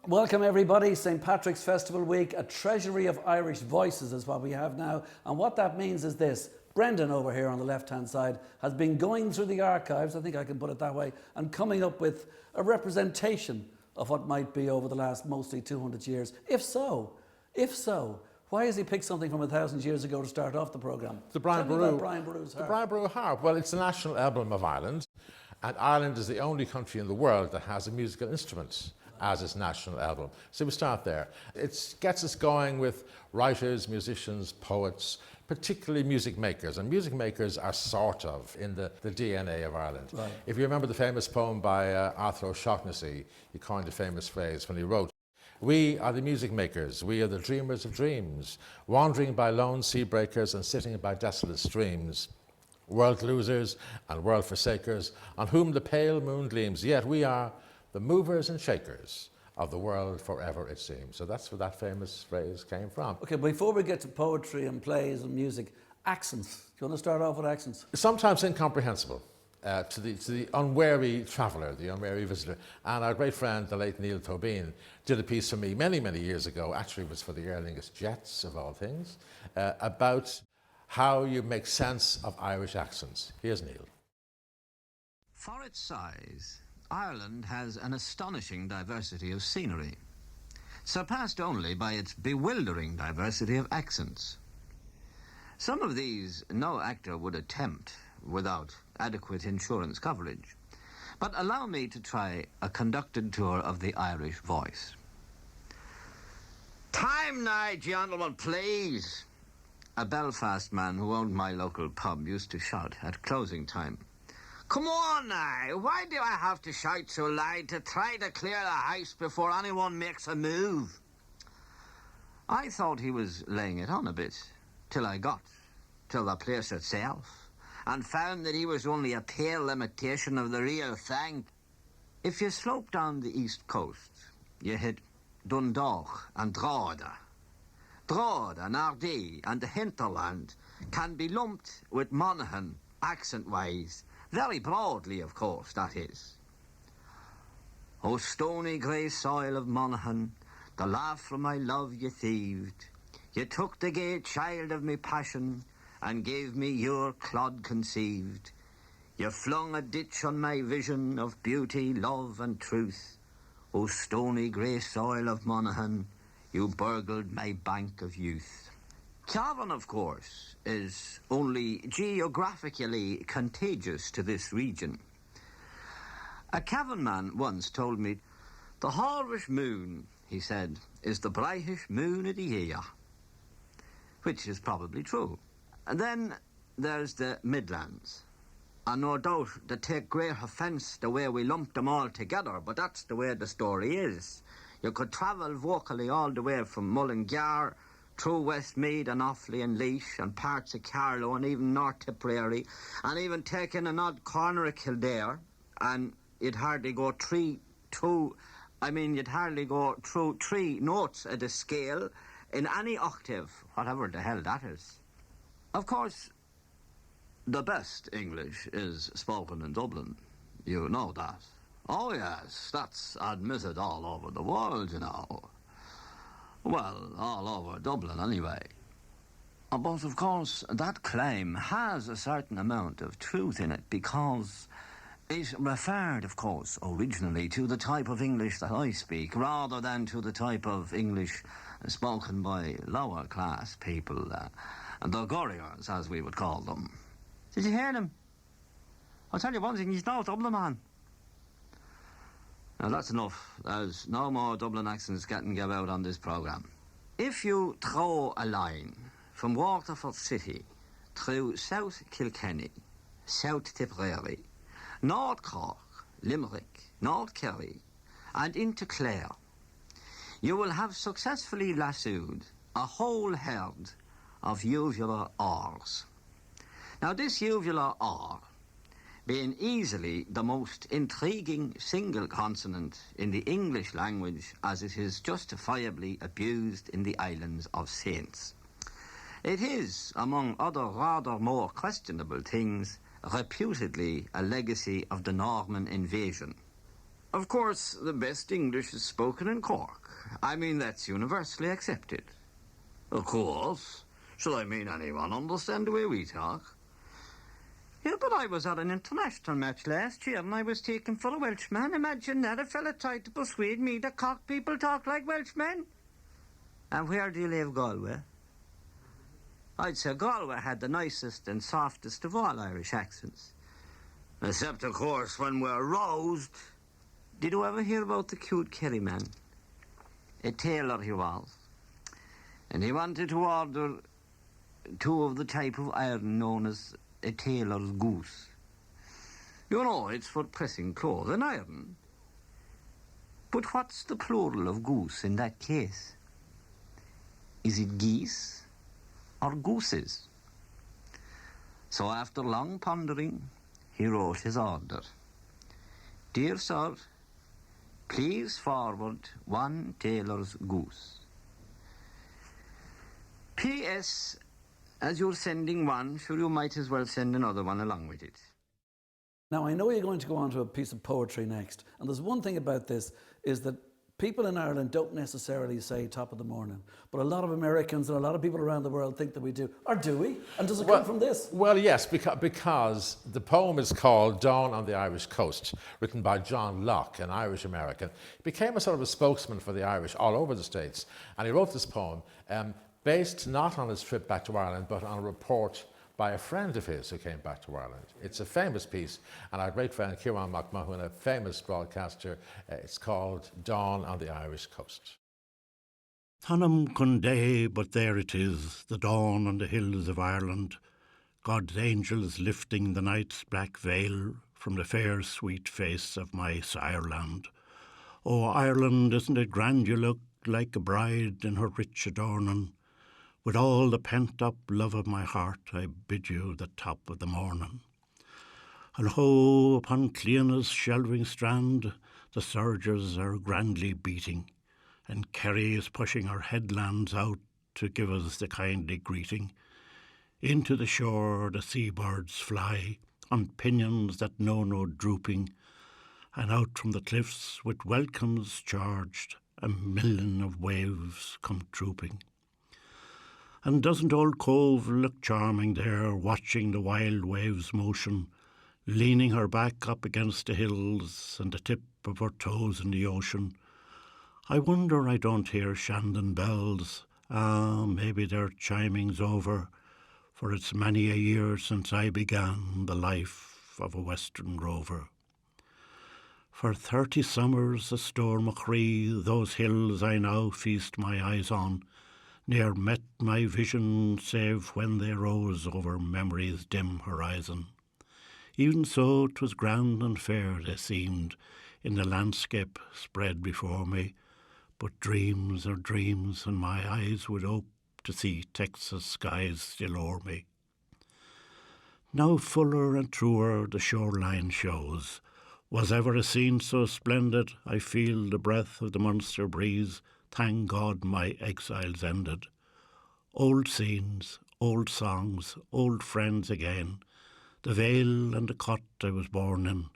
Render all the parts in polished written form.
Welcome everybody, St. Patrick's Festival Week, a treasury of Irish voices is what we have now. And what that means is this: Brendan over here on the left hand side has been going through the archives, I think I can put it that way, and coming up with a representation of what might be over the last mostly 200 years. If so, why has he picked something from 1,000 years ago to start off the programme? The Brian Tell me about Boru. Brian Boru's harp. The Brian Boru harp. Well, it's the national emblem of Ireland, and Ireland is the only country in the world that has a musical instrument as its national emblem. So we start there. It gets us going with writers, musicians, poets, particularly music makers. And music makers are sort of in the DNA of Ireland. Right. If you remember the famous poem by Arthur O'Shaughnessy, he coined a famous phrase when he wrote, "We are the music makers, we are the dreamers of dreams, wandering by lone sea breakers and sitting by desolate streams. World losers and world forsakers, on whom the pale moon gleams, yet we are the movers and shakers of the world forever it seems." So that's where that famous phrase came from. Okay, before we get to poetry and plays and music, accents. Do you want to start off with accents? Sometimes incomprehensible to the unwary traveller, the unwary visitor. And our great friend, the late Neil Tobin, did a piece for me many, many years ago, actually it was for the Aer Lingus Jets of all things, about how you make sense of Irish accents. Here's Neil. For its size, Ireland has an astonishing diversity of scenery, surpassed only by its bewildering diversity of accents. Some of these no actor would attempt without adequate insurance coverage. But allow me to try a conducted tour of the Irish voice. "Time now, gentlemen, please," a Belfast man who owned my local pub used to shout at closing time. "Come on now, why do I have to shout so loud to try to clear the house before anyone makes a move?" I thought he was laying it on a bit, till I got to the place itself, and found that he was only a pale imitation of the real thing. If you slope down the east coast, you hit Dundalk and Drogheda. Drogheda, Ardee and the hinterland can be lumped with Monaghan, accent-wise, very broadly, of course, that is. "O stony grey soil of Monaghan, the laugh from my love you thieved. You took the gay child of me passion, and gave me your clod conceived. You flung a ditch on my vision of beauty, love and truth. O stony grey soil of Monaghan, you burgled my bank of youth." Cavan, of course, is only geographically contagious to this region. A Cavan man once told me, "The harvest moon," he said, "is the brightest moon of the year," which is probably true. And then there's the Midlands. And no doubt they take great offence the way we lump them all together, but that's the way the story is. You could travel vocally all the way from Mullingar through Westmeath and Offaly and Laois and parts of Carlow and even North Tipperary, and even take in an odd corner of Kildare, and you'd hardly go through three notes of the scale in any octave, whatever the hell that is. Of course, the best English is spoken in Dublin. You know that. Oh yes, that's admitted all over the world, you know. Well, all over Dublin anyway. But of course, that claim has a certain amount of truth in it because it referred, of course, originally to the type of English that I speak rather than to the type of English spoken by lower class people, the Gurriers, as we would call them. Did you hear them? I'll tell you one thing, he's no Dublin man. Now that's enough. There's no more Dublin accents getting give out on this programme. If you throw a line from Waterford City through South Kilkenny, South Tipperary, North Cork, Limerick, North Kerry and into Clare, you will have successfully lassoed a whole herd of uvular R's. Now this uvular R, being easily the most intriguing single consonant in the English language as it is justifiably abused in the islands of saints. It is, among other rather more questionable things, reputedly a legacy of the Norman invasion. Of course, the best English is spoken in Cork. I mean, that's universally accepted. Of course. Shall I mean anyone understand the way we talk? Yeah, but I was at an international match last year and I was taken for a Welshman. Imagine that, a fella tried to persuade me that Cork people talk like Welshmen. And where do you live, Galway? I'd say Galway had the nicest and softest of all Irish accents. Except, of course, when we're roused. Did you ever hear about the cute Kerry man? A tailor he was. And he wanted to order 2 of the type of iron known as a tailor's goose. You know, it's for pressing clothes and iron. But what's the plural of goose in that case? Is it geese or gooses? So after long pondering, he wrote his order. Dear sir, please forward 1 tailor's goose. P.S. As you're sending one, sure you might as well send another one along with it. Now, I know you're going to go on to a piece of poetry next, and there's one thing about this, is that people in Ireland don't necessarily say top of the morning, but a lot of Americans and a lot of people around the world think that we do. Or do we? And does it come from this? Well, yes, because the poem is called Dawn on the Irish Coast, written by John Locke, an Irish-American. He became a sort of a spokesman for the Irish all over the States, and he wrote this poem based not on his trip back to Ireland, but on a report by a friend of his who came back to Ireland. It's a famous piece, and our great friend Ciarán Mac Mahon, a famous broadcaster, it's called Dawn on the Irish Coast. Thanam Cunday, but there it is, the dawn on the hills of Ireland, God's angels lifting the night's black veil from the fair sweet face of my sireland. Oh, Ireland, isn't it grand you look, like a bride in her rich adorning? With all the pent-up love of my heart, I bid you the top of the morning. And ho, upon Cleana's shelving strand, the surges are grandly beating, and Kerry is pushing her headlands out to give us the kindly greeting. Into the shore the seabirds fly, on pinions that know no drooping, and out from the cliffs with welcomes charged, a million of waves come trooping. And doesn't old Cove look charming there, watching the wild waves' motion, leaning her back up against the hills and the tip of her toes in the ocean? I wonder I don't hear Shandon bells. Ah, maybe their chiming's over, for it's many a year since I began the life of a western rover. For 30 summers a storm machree, those hills I now feast my eyes on, ne'er met my vision save when they rose over memory's dim horizon. Even so 'twas grand and fair they seemed in the landscape spread before me, but dreams are dreams, and my eyes would ope to see Texas skies still o'er me. Now fuller and truer the shoreline shows. Was ever a scene so splendid? I feel the breath of the Munster breeze. Thank God my exile's ended. Old scenes, old songs, old friends again, the vale and the cot I was born in.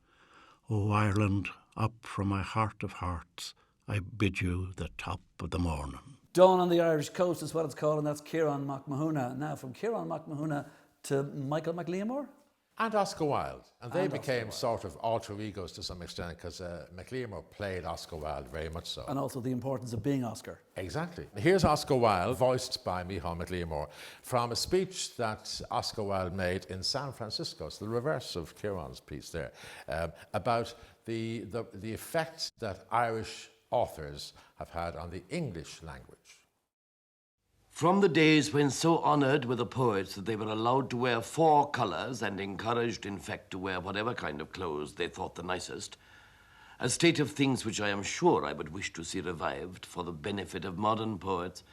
O Ireland, up from my heart of hearts, I bid you the top of the morning. Dawn on the Irish Coast is what it's called, and that's Ciarán Mac Mahon. Now, from Ciarán Mac Mahon to Michael McLeamore. And Oscar Wilde. And they became sort of alter egos to some extent, because McLeamore played Oscar Wilde very much so. And also the importance of being Oscar. Exactly. Here's Oscar Wilde, voiced by Micheál McLeamore, from a speech that Oscar Wilde made in San Francisco. It's the reverse of Ciarán's piece there, about the effect that Irish authors have had on the English language. From the days when so honoured were the poets that they were allowed to wear 4 colours and encouraged, in fact, to wear whatever kind of clothes they thought the nicest, a state of things which I am sure I would wish to see revived for the benefit of modern poets.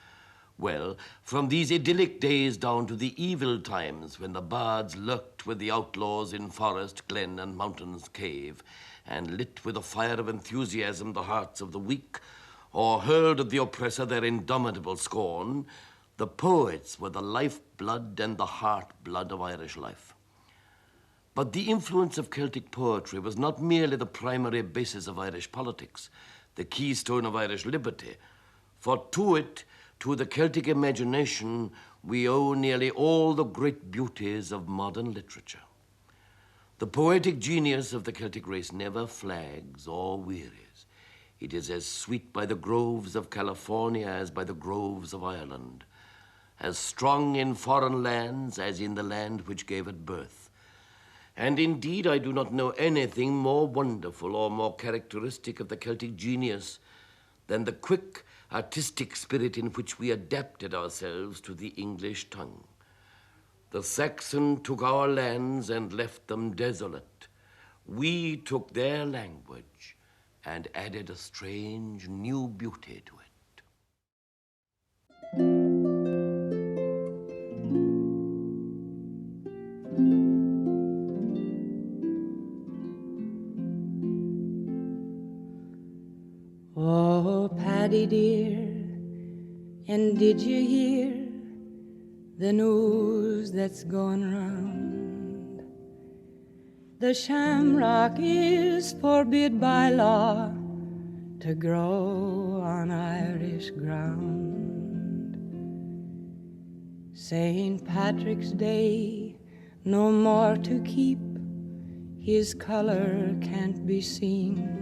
Well, from these idyllic days down to the evil times when the bards lurked with the outlaws in forest, glen, and mountain's cave, and lit with the fire of enthusiasm the hearts of the weak, or hurled at the oppressor their indomitable scorn, the poets were the lifeblood and the heart-blood of Irish life. But the influence of Celtic poetry was not merely the primary basis of Irish politics, the keystone of Irish liberty, for to the Celtic imagination, we owe nearly all the great beauties of modern literature. The poetic genius of the Celtic race never flags or wearies. It is as sweet by the groves of California as by the groves of Ireland, as strong in foreign lands as in the land which gave it birth. And indeed, I do not know anything more wonderful or more characteristic of the Celtic genius than the quick, artistic spirit in which we adapted ourselves to the English tongue. The Saxon took our lands and left them desolate. We took their language and added a strange new beauty to it. Oh, Paddy dear, and did you hear the news that's going round? The shamrock is forbid by law to grow on Irish ground. St. Patrick's Day no more to keep, his color can't be seen.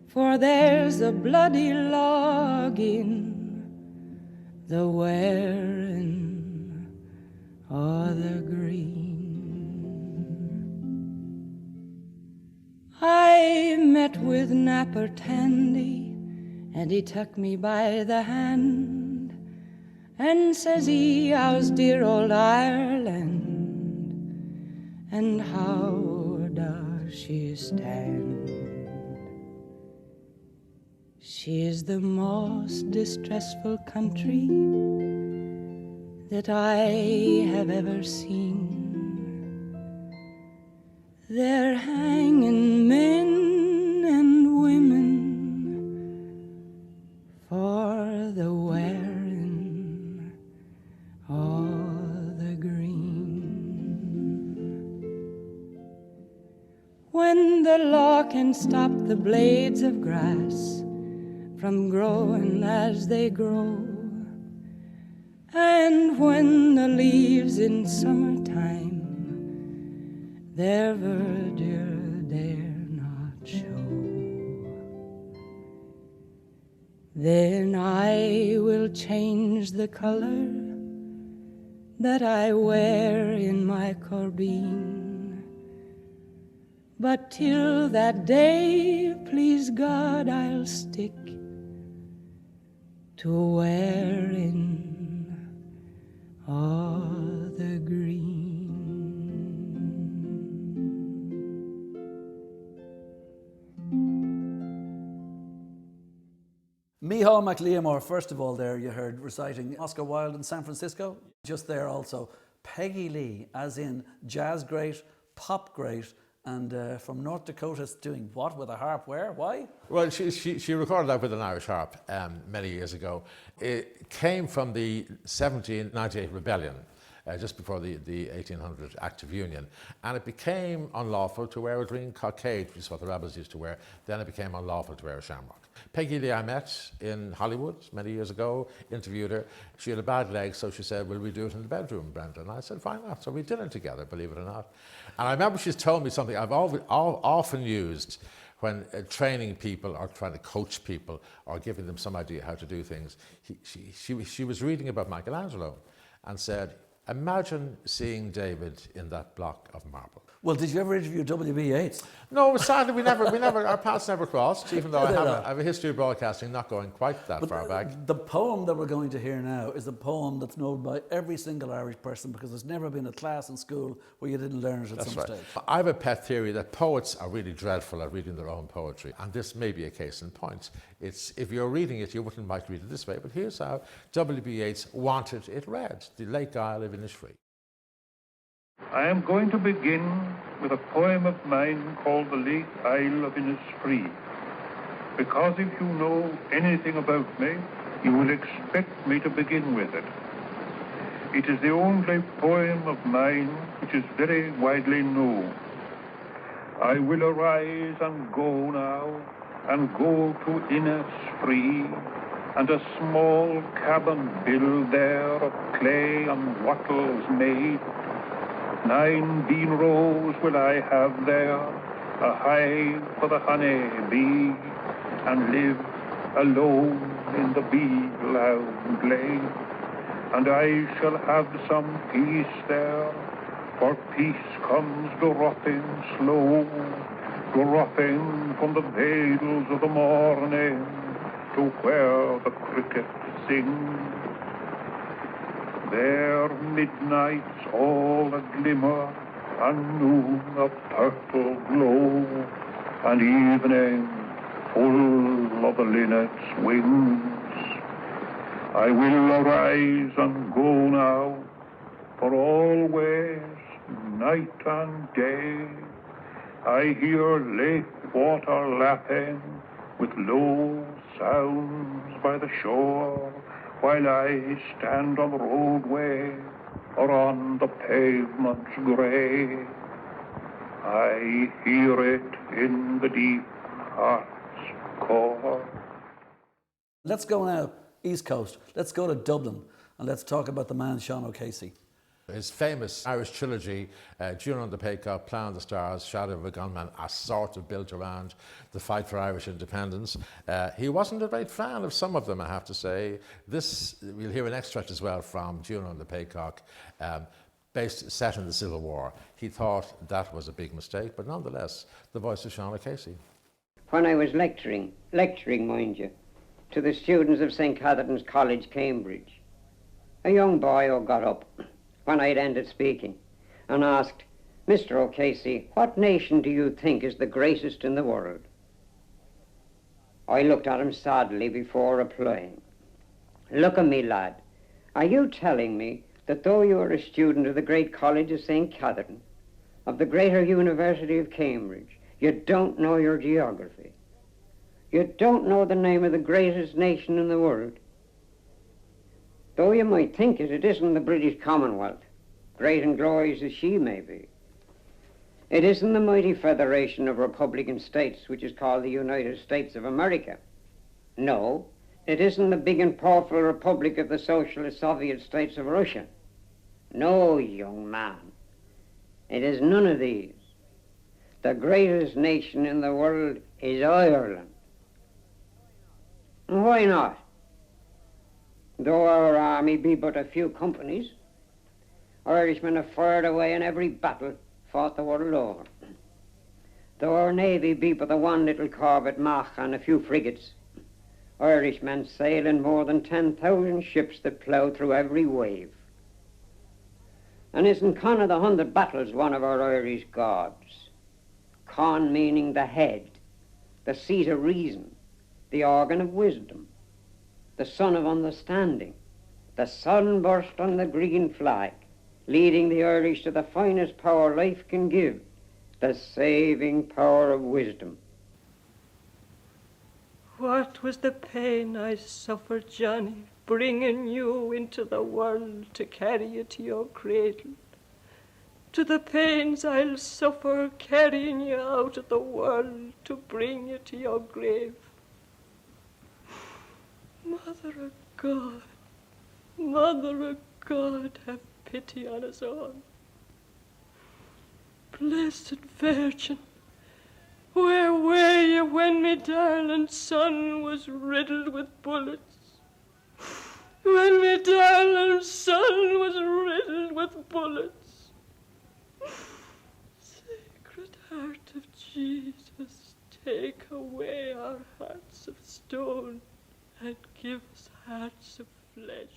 For there's a bloody log in the wearing o' the green. I met with Napper Tandy, and he took me by the hand, and says he, how's dear old Ireland, and how does she stand? She is the most distressful country that I have ever seen. They're hanging men and women for the wearing o' the green. When the law can stop the blades of grass from growing as they grow, and when the leaves in summertime their verdure dare not show, then I will change the color that I wear in my corbeen. But till that day, please God, I'll stick to wearing all the green. Micheál MacLiamore, first of all, there you heard reciting Oscar Wilde in San Francisco. Just there also, Peggy Lee, as in jazz great, pop great, and from North Dakota doing what with a harp? Where? Why? Well, she recorded that with an Irish harp many years ago. It came from the 1798 rebellion, just before the 1800 Act of Union, and it became unlawful to wear a green cockade, which is what the rebels used to wear. Then it became unlawful to wear a shamrock. Peggy Lee I met in Hollywood many years ago, interviewed her. She had a bad leg, so she said, will we do it in the bedroom, Brenda? And I said, why not? So we did it together, believe it or not. And I remember she's told me something I've often used when training people or trying to coach people or giving them some idea how to do things. She was reading about Michelangelo and said, imagine seeing David in that block of marble. Well, did you ever interview W.B. Yeats? No, sadly we never, our paths never crossed, even though I have a history of broadcasting not going quite that far back. The poem that we're going to hear now is a poem that's known by every single Irish person because there's never been a class in school where you didn't learn it at some stage. I have a pet theory that poets are really dreadful at reading their own poetry, and this may be a case in point. It's, if you're reading it, you wouldn't might read it this way, but here's how W.B. Yeats wanted it read, The Lake Isle of Innisfree. I am going to begin with a poem of mine called The Lake Isle of Innisfree, because if you know anything about me, you will expect me to begin with it. It is the only poem of mine which is very widely known. I will arise and go now, and go to Innisfree, and a small cabin build there of clay and wattles made. 9 bean rows will I have there, a hive for the honey bee, and live alone in the bee-loud glade. And I shall have some peace there, for peace comes dropping slow, dropping from the vales of the morning to where the crickets sing. There midnight's all a glimmer, and noon a purple glow, and evening full of the linnet's wings. I will arise and go now, for always, night and day, I hear lake water lapping with low sounds by the shore, while I stand on the roadway or on the pavement's grey. I hear it in the deep heart's core. Let's go now East Coast. Let's go to Dublin and let's talk about the man Sean O'Casey. His famous Irish trilogy, Juno and the Peacock, Plan of the Stars, Shadow of a Gunman, are sort of built around the fight for Irish independence. He wasn't a great fan of some of them, I have to say. This, we'll hear an extract as well from Juno and the Peacock, set in the Civil War. He thought that was a big mistake, but nonetheless, the voice of Sean O'Casey. When I was lecturing, mind you, to the students of St. Catherine's College, Cambridge, a young boy got up when I'd ended speaking and asked, "Mr. O'Casey, what nation do you think is the greatest in the world?" I looked at him sadly before replying. "Look at me, lad. Are you telling me that though you are a student of the great College of St. Catherine, of the greater University of Cambridge, you don't know your geography? You don't know the name of the greatest nation in the world? Though you might think it, it isn't the British Commonwealth, great and glorious as she may be. It isn't the mighty Federation of Republican States, which is called the United States of America. No, it isn't the big and powerful Republic of the Socialist Soviet States of Russia. No, young man, it is none of these. The greatest nation in the world is Ireland. And why not? Though our army be but a few companies, Irishmen have fired away in every battle fought the world over. Though our navy be but the one little corvette Mach and a few frigates, Irishmen sail in more than 10,000 ships that plough through every wave. And isn't Con of the 100 Battles one of our Irish gods? Con meaning the head, the seat of reason, the organ of wisdom, the sun of understanding, the sunburst on the green flag, leading the Irish to the finest power life can give, the saving power of wisdom. What was the pain I suffered, Johnny, bringing you into the world to carry you to your cradle? To the pains I'll suffer carrying you out of the world to bring you to your grave. Mother of God, Mother of God, have pity on us all. Blessed Virgin, where were you when me darling son was riddled with bullets? When me darling son was riddled with bullets? Sacred Heart of Jesus, take away our hearts of stone and give us hearts of flesh.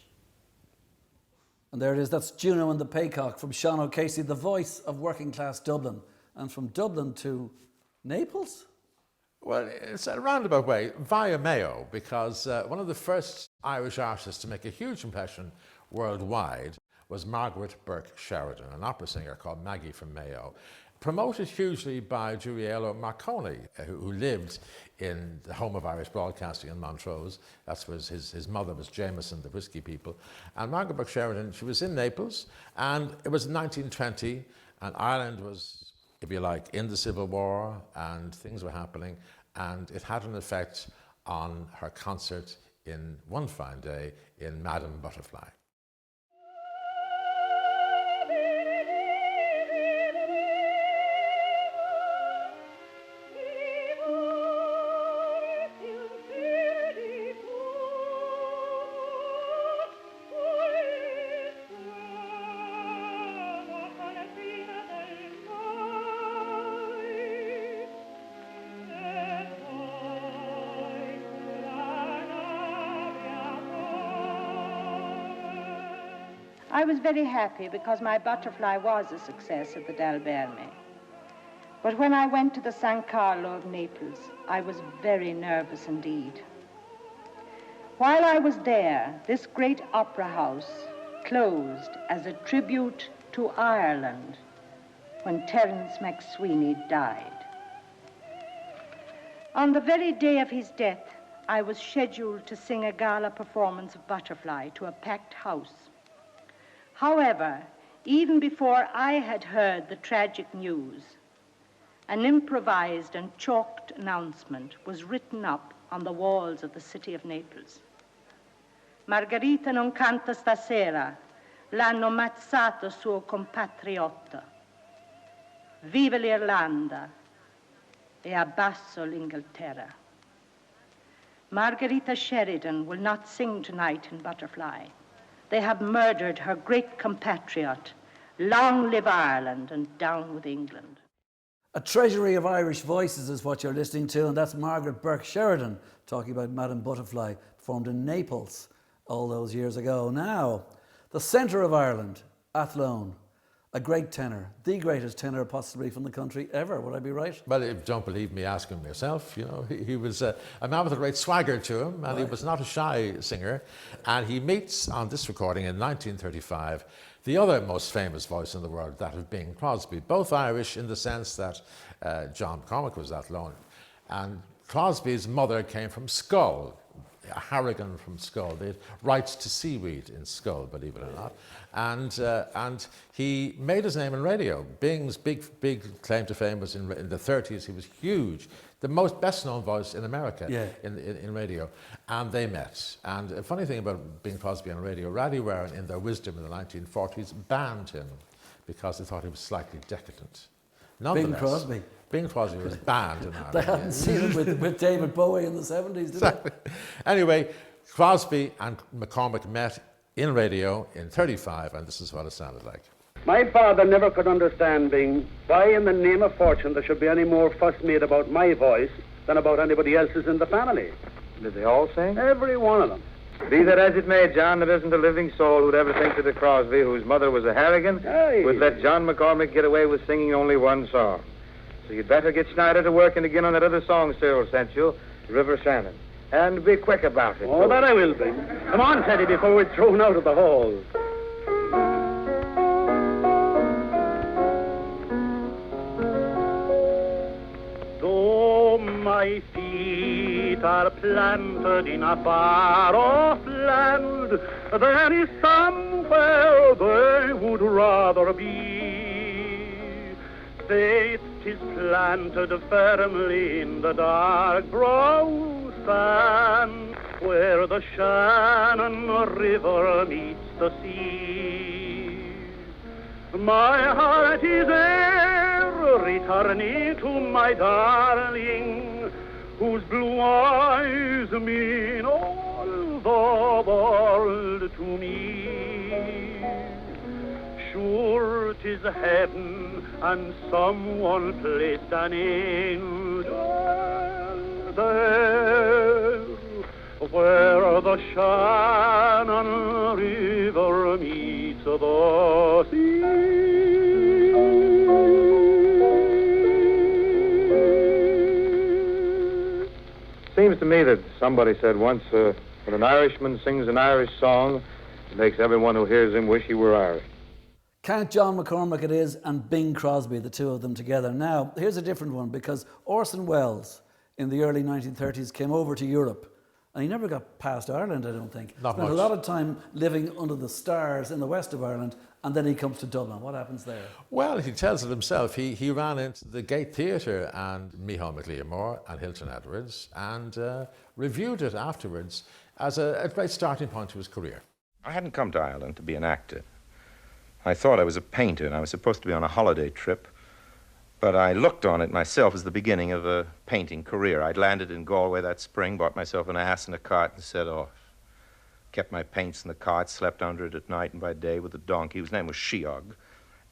And there it is, that's Juno and the Peacock from Sean O'Casey, the voice of working class Dublin. And from Dublin to Naples? Well, it's a roundabout way, via Mayo, because one of the first Irish artists to make a huge impression worldwide was Margaret Burke Sheridan, an opera singer called Maggie from Mayo. promoted hugely by Giuliello Marconi, who lived in the home of Irish broadcasting in Montrose. That's where his mother was Jameson, the whiskey people. And Margaret Burke Sheridan, she was in Naples, and it was 1920, and Ireland was, if you like, in the Civil War, and things were happening, and it had an effect on her concert in one fine day in Madame Butterfly. I was very happy because my butterfly was a success at the d'Alberme. But when I went to the San Carlo of Naples, I was very nervous indeed. While I was there, this great opera house closed as a tribute to Ireland when Terence MacSweeney died. On the very day of his death, I was scheduled to sing a gala performance of Butterfly to a packed house. However, even before I had heard the tragic news, an improvised and chalked announcement was written up on the walls of the city of Naples. Margherita non canta stasera, l'hanno ammazzato suo compatriota. Viva l'Irlanda e abbasso l'Inghilterra. Margherita Sheridan will not sing tonight in Butterfly. They have murdered her great compatriot. Long live Ireland and down with England. A treasury of Irish voices is what you're listening to, and that's Margaret Burke Sheridan talking about Madame Butterfly, performed in Naples all those years ago. Now, the centre of Ireland, Athlone, a great tenor, the greatest tenor possibly from the country ever, would I be right? Well, if you don't believe me, ask him yourself. You know, he was a man with a great swagger to him, and he was not a shy singer. And he meets on this recording in 1935 the other most famous voice in the world, that of Bing Crosby, both Irish in the sense that John McCormack was Athlone. And Crosby's mother came from Skull, Harrigan from Skull. They had rights to seaweed in Skull, believe it or not. And he made his name in radio. Bing's big claim to fame was in the 30s. He was huge, the best known voice in America in radio. And they met. And a funny thing about Bing Crosby on radio, Raleigh Warren, in their wisdom in the 1940s, banned him because they thought he was slightly decadent. Bing Crosby. Bing Crosby was banned in Ireland. They hadn't seen him with David Bowie in the 70s, did they? Anyway, Crosby and McCormack met in radio in 35, and this is what it sounded like. My father never could understand, Bing, why in the name of fortune there should be any more fuss made about my voice than about anybody else's in the family. Did they all sing? Every one of them. Be that as it may, John, there isn't a living soul who'd ever think that a Crosby, whose mother was a Harrigan, would let John McCormack get away with singing only one song. So you'd better get Schneider to working again on that other song Cyril sent you, River Shannon. And be quick about it. Oh, that I will be. Come on, Teddy, before we're thrown out of the hall. Though my feet are planted in a far-off land, there is somewhere they would rather be. Faith is planted firmly in the dark brown sand, where the Shannon River meets the sea. My heart is ever returning to my darling, whose blue eyes mean all the world to me. Sure 'tis heaven, and someone placed an angel there, where the Shannon River meets the sea. Seems to me that somebody said once, when an Irishman sings an Irish song, it makes everyone who hears him wish he were Irish. Count John McCormack it is and Bing Crosby, the two of them together. Now, here's a different one because Orson Welles in the early 1930s came over to Europe and he never got past Ireland, I don't think. Not Spent much. a lot of time living under the stars in the west of Ireland and then he comes to Dublin. What happens there? Well, he tells it himself. He ran into the Gate Theatre and Micheál MacLiamore and Hilton Edwards and reviewed it afterwards as a great starting point to his career. I hadn't come to Ireland to be an actor. I thought I was a painter and I was supposed to be on a holiday trip, but I looked on it myself as the beginning of a painting career. I'd landed in Galway that spring, bought myself an ass and a cart and set off. Kept my paints in the cart, slept under it at night and by day with a donkey, whose name was Sheog,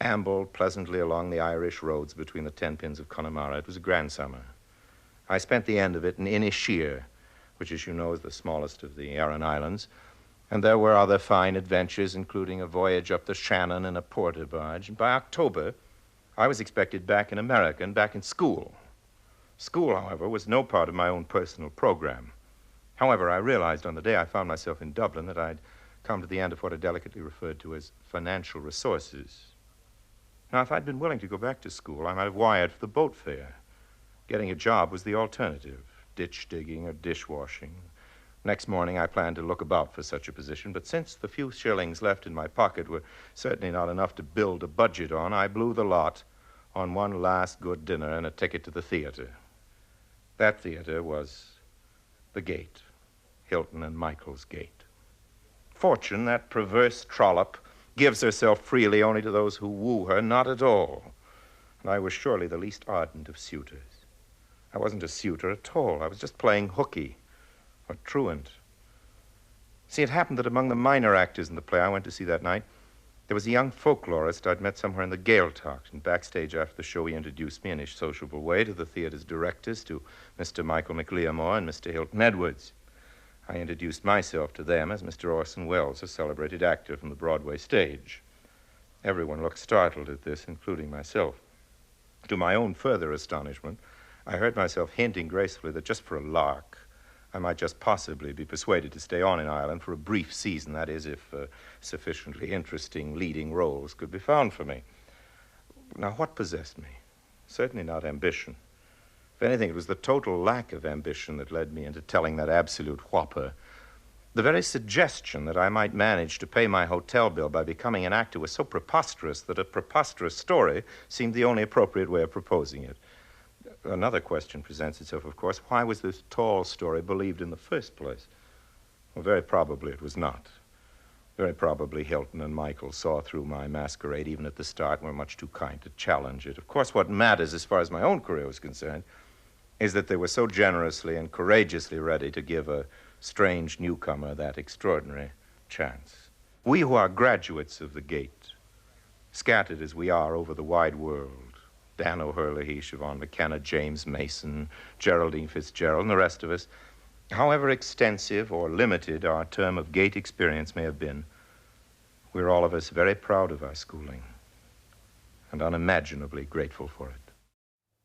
ambled pleasantly along the Irish roads between the 10 pins of Connemara. It was a grand summer. I spent the end of it in Inisheer, which, as you know, is the smallest of the Aran Islands, and there were other fine adventures, including a voyage up the Shannon in a porter barge. And by October, I was expected back in America and back in school. School, however, was no part of my own personal program. However, I realized on the day I found myself in Dublin that I'd come to the end of what I delicately referred to as financial resources. Now, if I'd been willing to go back to school, I might have wired for the boat fare. Getting a job was the alternative, ditch digging or dishwashing. Next morning, I planned to look about for such a position, but since the few shillings left in my pocket were certainly not enough to build a budget on, I blew the lot on one last good dinner and a ticket to the theater. That theater was the Gate, Hilton and Michael's Gate. Fortune, that perverse trollop, gives herself freely only to those who woo her, not at all. And I was surely the least ardent of suitors. I wasn't a suitor at all. I was just playing hooky. Or truant. See, it happened that among the minor actors in the play I went to see that night, there was a young folklorist I'd met somewhere in the Gaeltacht, and backstage after the show he introduced me in his sociable way to the theater's directors, to Mr. Michael MacLiamore and Mr. Hilton Edwards. I introduced myself to them as Mr. Orson Welles, a celebrated actor from the Broadway stage. Everyone looked startled at this, including myself. To my own further astonishment, I heard myself hinting gracefully that just for a lark, I might just possibly be persuaded to stay on in Ireland for a brief season, that is, if sufficiently interesting leading roles could be found for me. Now, what possessed me? Certainly not ambition. If anything, it was the total lack of ambition that led me into telling that absolute whopper. The very suggestion that I might manage to pay my hotel bill by becoming an actor was so preposterous that a preposterous story seemed the only appropriate way of proposing it. Another question presents itself, of course. Why was this tall story believed in the first place? Well, very probably it was not. Very probably Hilton and Michael saw through my masquerade even at the start and were much too kind to challenge it. Of course, what matters as far as my own career was concerned is that they were so generously and courageously ready to give a strange newcomer that extraordinary chance. We who are graduates of the Gate, scattered as we are over the wide world, Dan O'Herlihy, Siobhan McKenna, James Mason, Geraldine Fitzgerald, and the rest of us, however extensive or limited our term of Gate experience may have been, we're all of us very proud of our schooling and unimaginably grateful for it.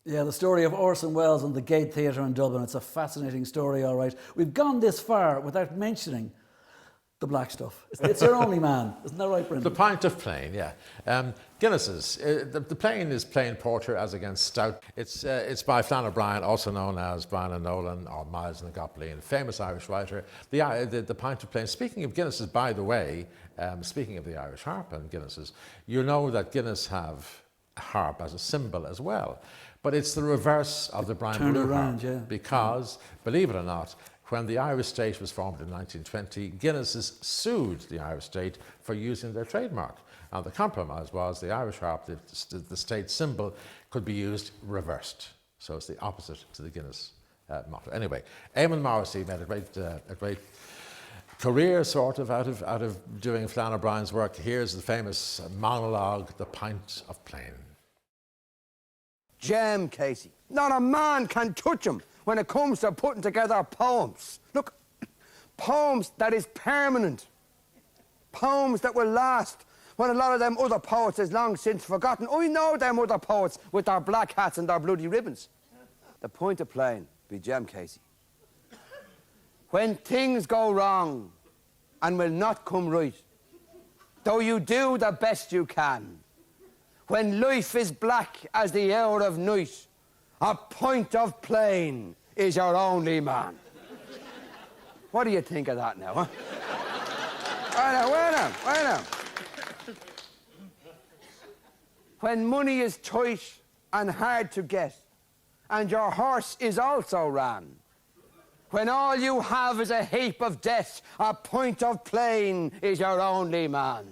Yeah, the story of Orson Welles and the Gate Theatre in Dublin. It's a fascinating story, all right. We've gone this far without mentioning the black stuff. It's your only man. Isn't that right, Brendan? The pint of plain, yeah. Guinness's. The plain is plain porter as against stout. It's by Flann O'Brien, also known as Brian and Nolan or Miles Nagopley, famous Irish writer. The pint of plain. Speaking of Guinness's, by the way, speaking of the Irish harp and Guinness's, you know that Guinness have a harp as a symbol as well. But it's the reverse of the Brian Blue harp. Yeah. Because, believe it or not, when the Irish state was formed in 1920, Guinness sued the Irish state for using their trademark. And the compromise was the Irish harp, the state symbol, could be used reversed. So it's the opposite to the Guinness motto. Anyway, Eamon Morrissey made a great career, sort of, out of doing Flann O'Brien's work. Here's the famous monologue, The Pint of Plain. Jem, Casey. Not a man can touch him when it comes to putting together poems. Look, poems that is permanent. Poems that will last when a lot of them other poets is long since forgotten. I know them other poets with their black hats and their bloody ribbons. The point of plain be Jem, Casey. When things go wrong and will not come right, though you do the best you can. When life is black as the hour of night, a pint of plain is your only man. What do you think of that now, huh? Wait now. When money is tight and hard to get, and your horse is also ran, when all you have is a heap of debt, a pint of plain is your only man.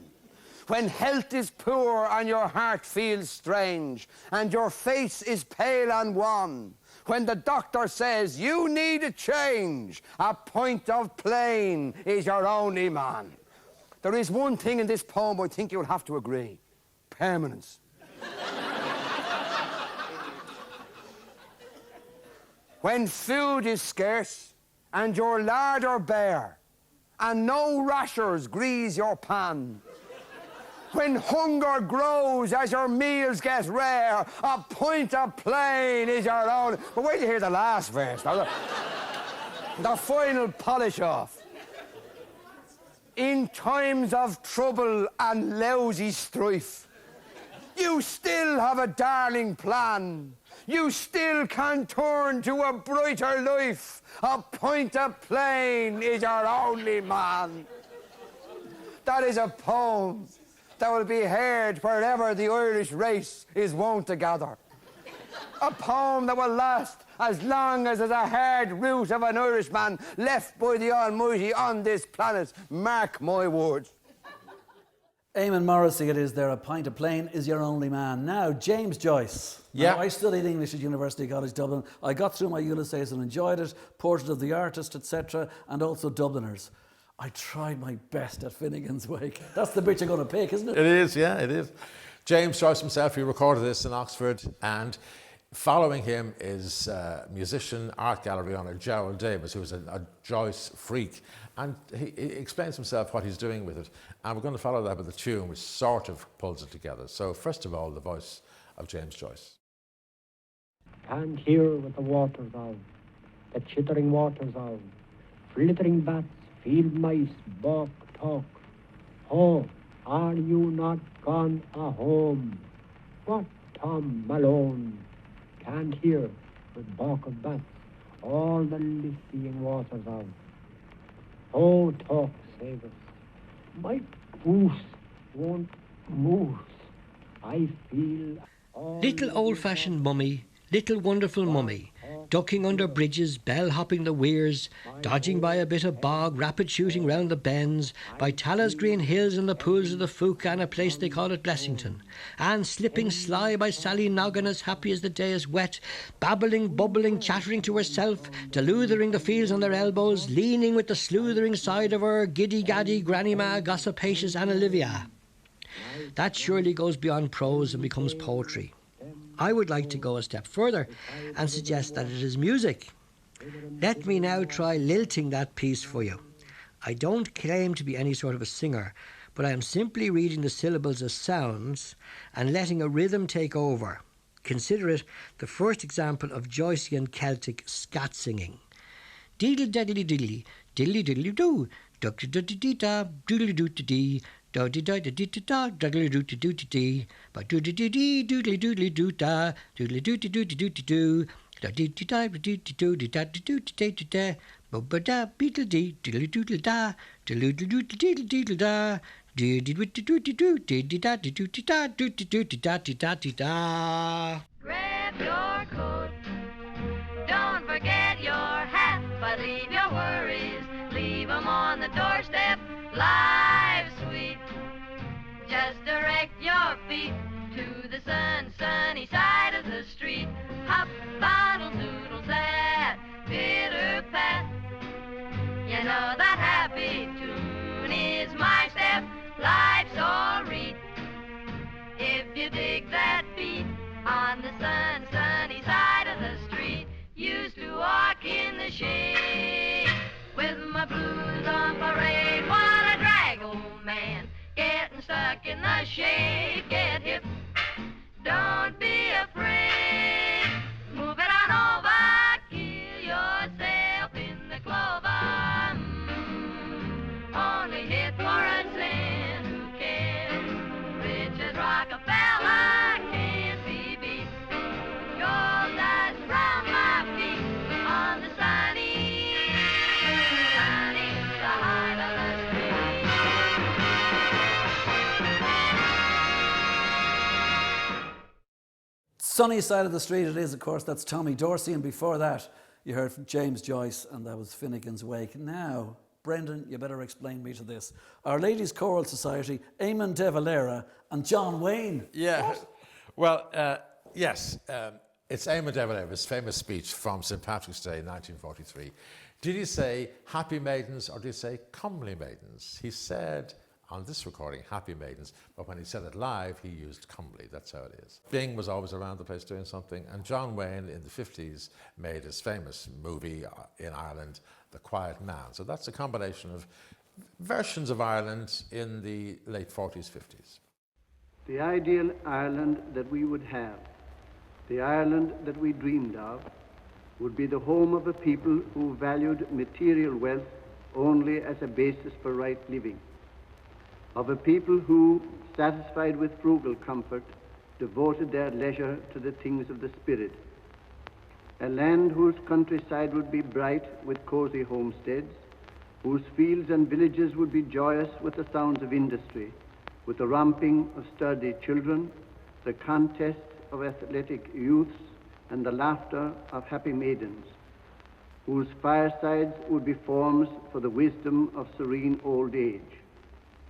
When health is poor and your heart feels strange, and your face is pale and wan, when the doctor says you need a change, a pint of plain is your only man. There is one thing in this poem I think you'll have to agree: permanence. When food is scarce and your larder bare, and no rashers grease your pan, when hunger grows as your meals get rare, a pint of plain is your own. But wait till you hear the last verse. The final polish off. In times of trouble and lousy strife, you still have a darling plan. You still can turn to a brighter life. A pint of plain is your only man. That is a poem that will be heard wherever the Irish race is wont to gather. A poem that will last as long as there's a hard root of an Irishman left by the Almighty on this planet. Mark my words. Eamon Morrissey it is there. A pint of plain is your only man. Now, James Joyce. Yeah. Now, I studied English at University College Dublin. I got through my Ulysses and enjoyed it. Portrait of the Artist, etc. And also Dubliners. I tried my best at Finnegan's Wake. That's the bit you're going to pick, isn't it? It is, yeah, it is. James Joyce himself, he recorded this in Oxford, and following him is musician, art gallery owner Gerald Davis, who's a Joyce freak. And he explains himself what he's doing with it. And we're going to follow that with a tune which sort of pulls it together. So first of all, the voice of James Joyce. And here with the waters of, the chittering waters of, flittering bats, field mice, balk, talk. Oh, are you not gone a-home? What Tom Malone can't hear with balk of bats, all the liffying waters of. Oh, talk, save us. My goose won't move. I feel... Little old-fashioned mummy, little wonderful mummy, ducking under bridges, bell-hopping the weirs, dodging by a bit of bog, rapid shooting round the bends, by Talla's green hills and the pools of the Fuca and a place they call it Blessington, and slipping sly by Sally Noggin as happy as the day is wet, babbling, bubbling, chattering to herself, deludering the fields on their elbows, leaning with the sleuthering side of her, giddy-gaddy, granny-ma, gossipacious Anna Olivia. That surely goes beyond prose and becomes poetry. I would like to go a step further and suggest that it is music. Let me now try lilting that piece for you. I don't claim to be any sort of a singer, but I am simply reading the syllables as sounds and letting a rhythm take over. Consider it the first example of Joycean Celtic scat singing. Diddle diddly diddly, diddly diddly doo, duck diddly dee da, doodly doo dee. Do di da di di da doodly doo doo dee, but doodly dee dee doodly doodly doo da doodly doo doo doo doo da di di da di doo di da di doo di da ba da beetle dee diddly doodle da doodly doodle diddle diddle da di di doo doo doo di di da di doo di da doo di doo di da di da di da. Grab your coat, don't forget your hat, but leave your worries, leave 'em on the doorstep. Life's sweet. Just direct your feet to the sunny side of the street. Hop, bottle, doodle, sad, pitter pat. You know that happy tune is my step. Life's all right if you dig that beat on the sunny side of the street. Used to walk in the shade with my blues on parade. What a drag, old man, getting stuck in the shade. Get hip, don't be afraid. Move it on over, kill yourself in the clover. Only hit for a cent, who cares? Sunny Side of the Street it is, of course, that's Tommy Dorsey, and before that you heard from James Joyce, and that was Finnegan's Wake. Now, Brendan, you better explain me to this. Our Ladies Choral Society, Eamon De Valera and John Wayne. Yeah, well, yes, it's Eamon De Valera's famous speech from St. Patrick's Day in 1943. Did he say happy maidens or did he say comely maidens? He said on this recording happy maidens, but when he said it live he used comely. That's how it is. Bing was always around the place doing something, and John Wayne in the 50s made his famous movie in Ireland, The Quiet Man. So that's a combination of versions of Ireland in the late 40s, 50s. The ideal Ireland that we would have, the Ireland that we dreamed of, would be the home of a people who valued material wealth only as a basis for right living, of a people who, satisfied with frugal comfort, devoted their leisure to the things of the spirit, a land whose countryside would be bright with cozy homesteads, whose fields and villages would be joyous with the sounds of industry, with the romping of sturdy children, the contests of athletic youths, and the laughter of happy maidens, whose firesides would be forms for the wisdom of serene old age.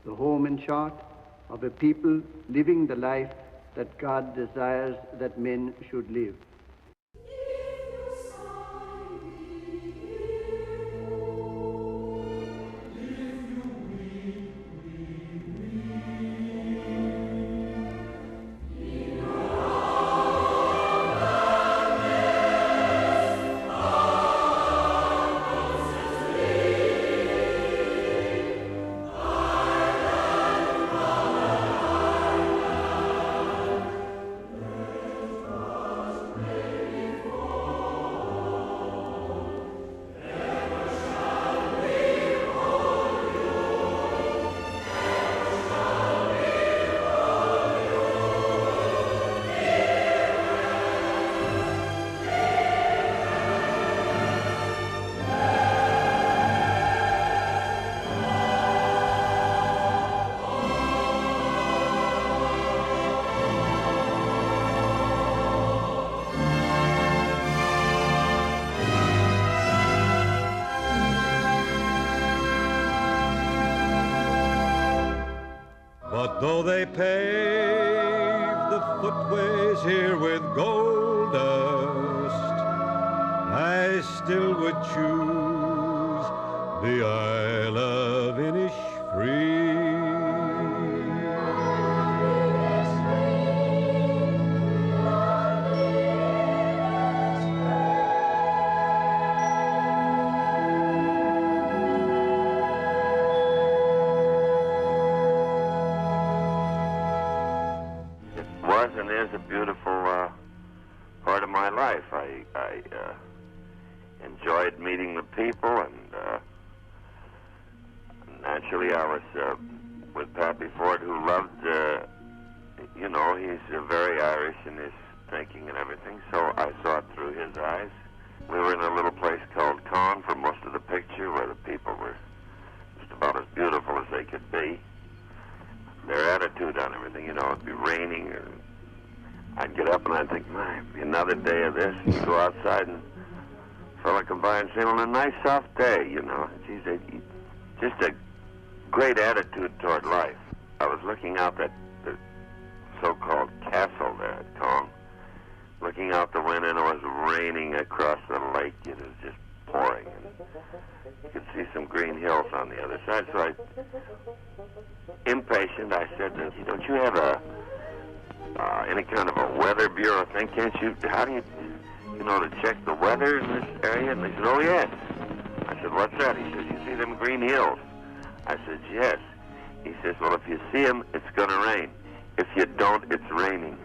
The home, in short, of a people living the life that God desires that men should live. But though they pave the footways here with gold dust, I still would choose the Isle of Innisfree. And is a beautiful part of my life. I enjoyed meeting the people, and naturally I was with Pappy Ford, who loved, he's very Irish in his thinking and everything, so I saw it through his eyes. We were in a little place called Con for most of the picture, where the people were just about as beautiful as they could be. Their attitude on everything, it'd be raining, or I'd get up and I'd think, it'd be another day of this. And you go outside and a fella come by and say, well, a nice soft day, Geez, just a great attitude toward life. I was looking out at the so-called castle there at Con, looking out the window, and it was raining across the lake. It was just pouring. And you could see some green hills on the other side. So impatient, I said, don't you have any kind of a weather bureau thing? Can't you, how do you, to check the weather in this area? And they said, oh, yes. I said, what's that? He said, you see them green hills? I said, yes. He says, well, if you see them, it's going to rain. If you don't, it's raining.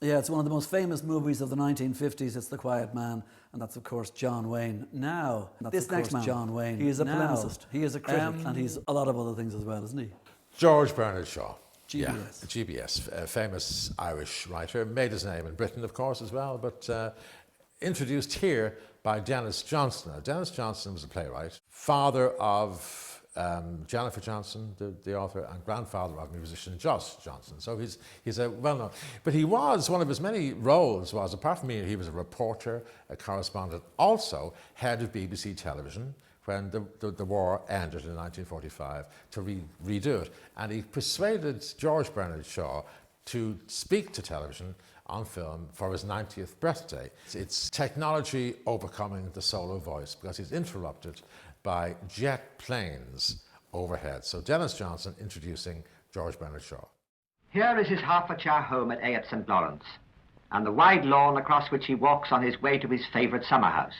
Yeah, it's one of the most famous movies of the 1950s. It's The Quiet Man, and that's, of course, John Wayne. Now, this next man, John Wayne, he is a polemicist, he is a critic, and he's a lot of other things as well, isn't he? George Bernard Shaw. GBS. Yeah, GBS, a famous Irish writer, made his name in Britain, of course, as well, but introduced here by Dennis Johnson. Now, Dennis Johnson was a playwright, father of Jennifer Johnson, the author, and grandfather of musician Josh Johnson. So he's a well-known. But he was, one of his many roles was, apart from being, he was a reporter, a correspondent, also head of BBC Television when the war ended in 1945 to redo it. And he persuaded George Bernard Shaw to speak to television on film for his 90th birthday. It's technology overcoming the solo voice, because he's interrupted by jet planes overhead. So Dennis Johnson introducing George Bernard Shaw. Here is his Hertfordshire home at A at St. Lawrence, and the wide lawn across which he walks on his way to his favourite summer house.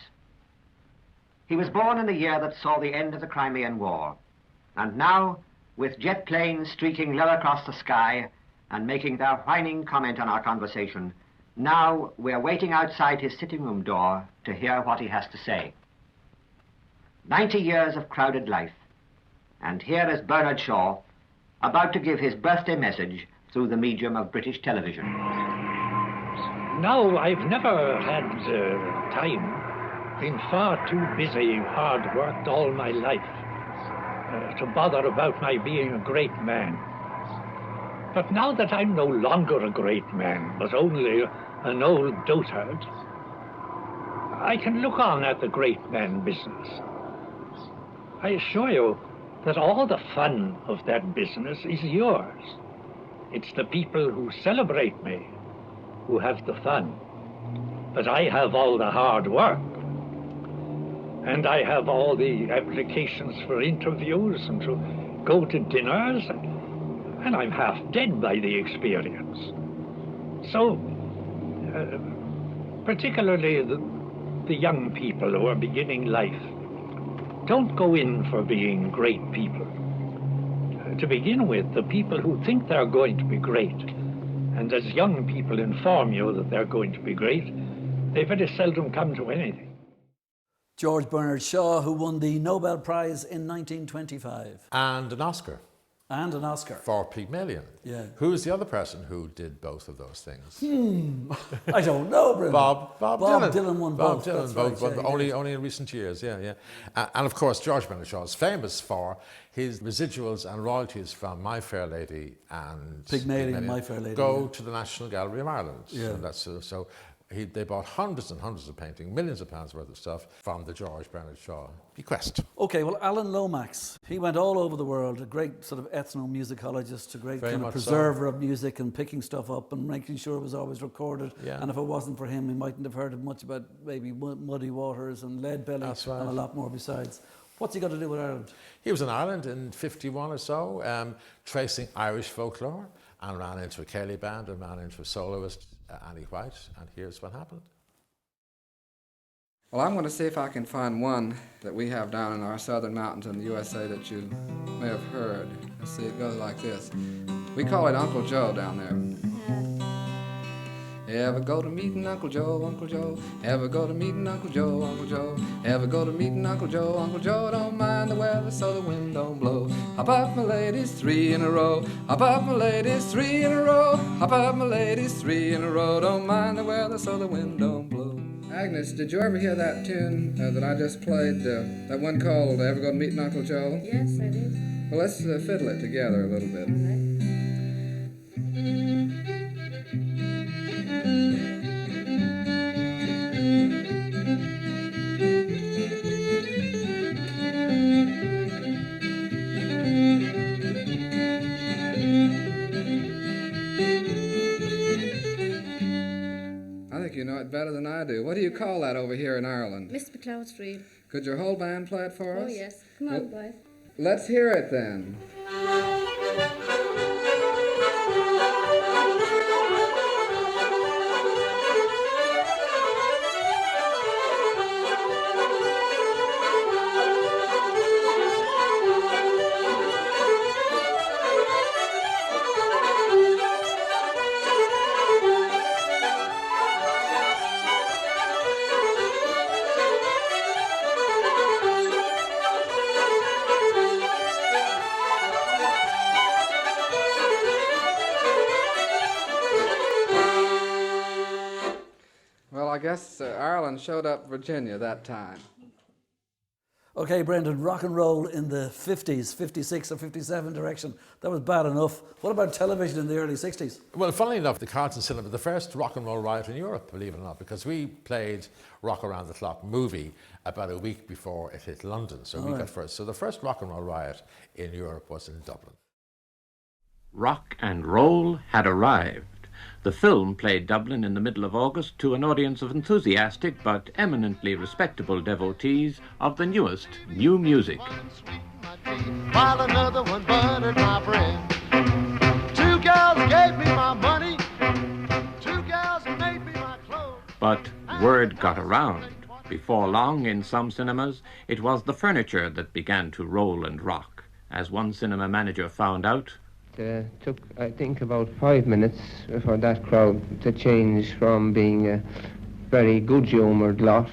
He was born in the year that saw the end of the Crimean War, and now, with jet planes streaking low across the sky and making their whining comment on our conversation, now we're waiting outside his sitting room door to hear what he has to say. 90 years of crowded life, and here is Bernard Shaw, about to give his birthday message through the medium of British television. No, I've never had time. Been far too busy, hard worked all my life to bother about my being a great man. But now that I'm no longer a great man, but only an old dotard, I can look on at the great man business. I assure you that all the fun of that business is yours. It's the people who celebrate me who have the fun. But I have all the hard work. And I have all the applications for interviews and to go to dinners, and I'm half dead by the experience. So, particularly the young people who are beginning life, don't go in for being great people. To begin with, the people who think they're going to be great, and as young people inform you that they're going to be great, they very seldom come to anything. George Bernard Shaw, who won the Nobel Prize in 1925. And an Oscar. And an Oscar. For Pygmalion. Yeah. Who's the other person who did both of those things? I don't know, Brendan. Bob Dylan won Bob both. Dylan, That's right, yeah, only in recent years, yeah. And of course, George Bernard Shaw is famous for his residuals and royalties from My Fair Lady and Pygmalion, My Fair Lady. Go to the National Gallery of Ireland. Yeah. And that's so. They bought hundreds and hundreds of paintings, millions of pounds worth of stuff from the George Bernard Shaw bequest. Okay, well, Alan Lomax, he went all over the world, a great sort of ethnomusicologist, a great Very kind of much preserver of music and picking stuff up and making sure it was always recorded. Yeah. And if it wasn't for him, we mightn't have heard much about maybe Muddy Waters and Leadbelly. That's right. And a lot more besides. What's he got to do with Ireland? He was in Ireland in 51 or so, tracing Irish folklore, and ran into a Cayley band and ran into a soloist, Annie White, and here's what happened. Well, I'm going to see if I can find one that we have down in our southern mountains in the USA that you may have heard. Let's see, it goes like this. We call it Uncle Joe down there. Ever go to meeting Uncle Joe, Uncle Joe? Ever go to meeting Uncle Joe, Uncle Joe? Ever go to meeting Uncle Joe, Uncle Joe? Don't mind the weather so the wind don't blow. Hop up, my ladies, 3 in a row. Hop up, my ladies, 3 in a row. Hop up, my ladies, 3 in a row. Don't mind the weather so the wind don't blow. Agnes, did you ever hear that tune that I just played? That one called Ever Go to Meeting Uncle Joe? Yes, I did. Well, let's fiddle it together a little bit. You know it better than I do. What do you call that over here in Ireland? Mr. McLeod Street. Could your whole band play it for us? Oh, yes. Come on, boys. Let's hear it then. I guess Ireland showed up Virginia that time. Okay, Brendan, rock and roll in the 50s, 56 or 57 direction, that was bad enough. What about television in the early 60s? Well, funnily enough, the Carlton Cinema, the first rock and roll riot in Europe, believe it or not, because we played Rock Around the Clock movie about a week before it hit London, so we got first. So the first rock and roll riot in Europe was in Dublin. Rock and roll had arrived. The film played Dublin in the middle of August to an audience of enthusiastic but eminently respectable devotees of the newest new music. While another one buttered my bread. Two gals gave me my money. Two gals made me my clothes. But word got around. Before long, in some cinemas, it was the furniture that began to roll and rock. As one cinema manager found out, It took, I think, about 5 minutes for that crowd to change from being a very good-humoured lot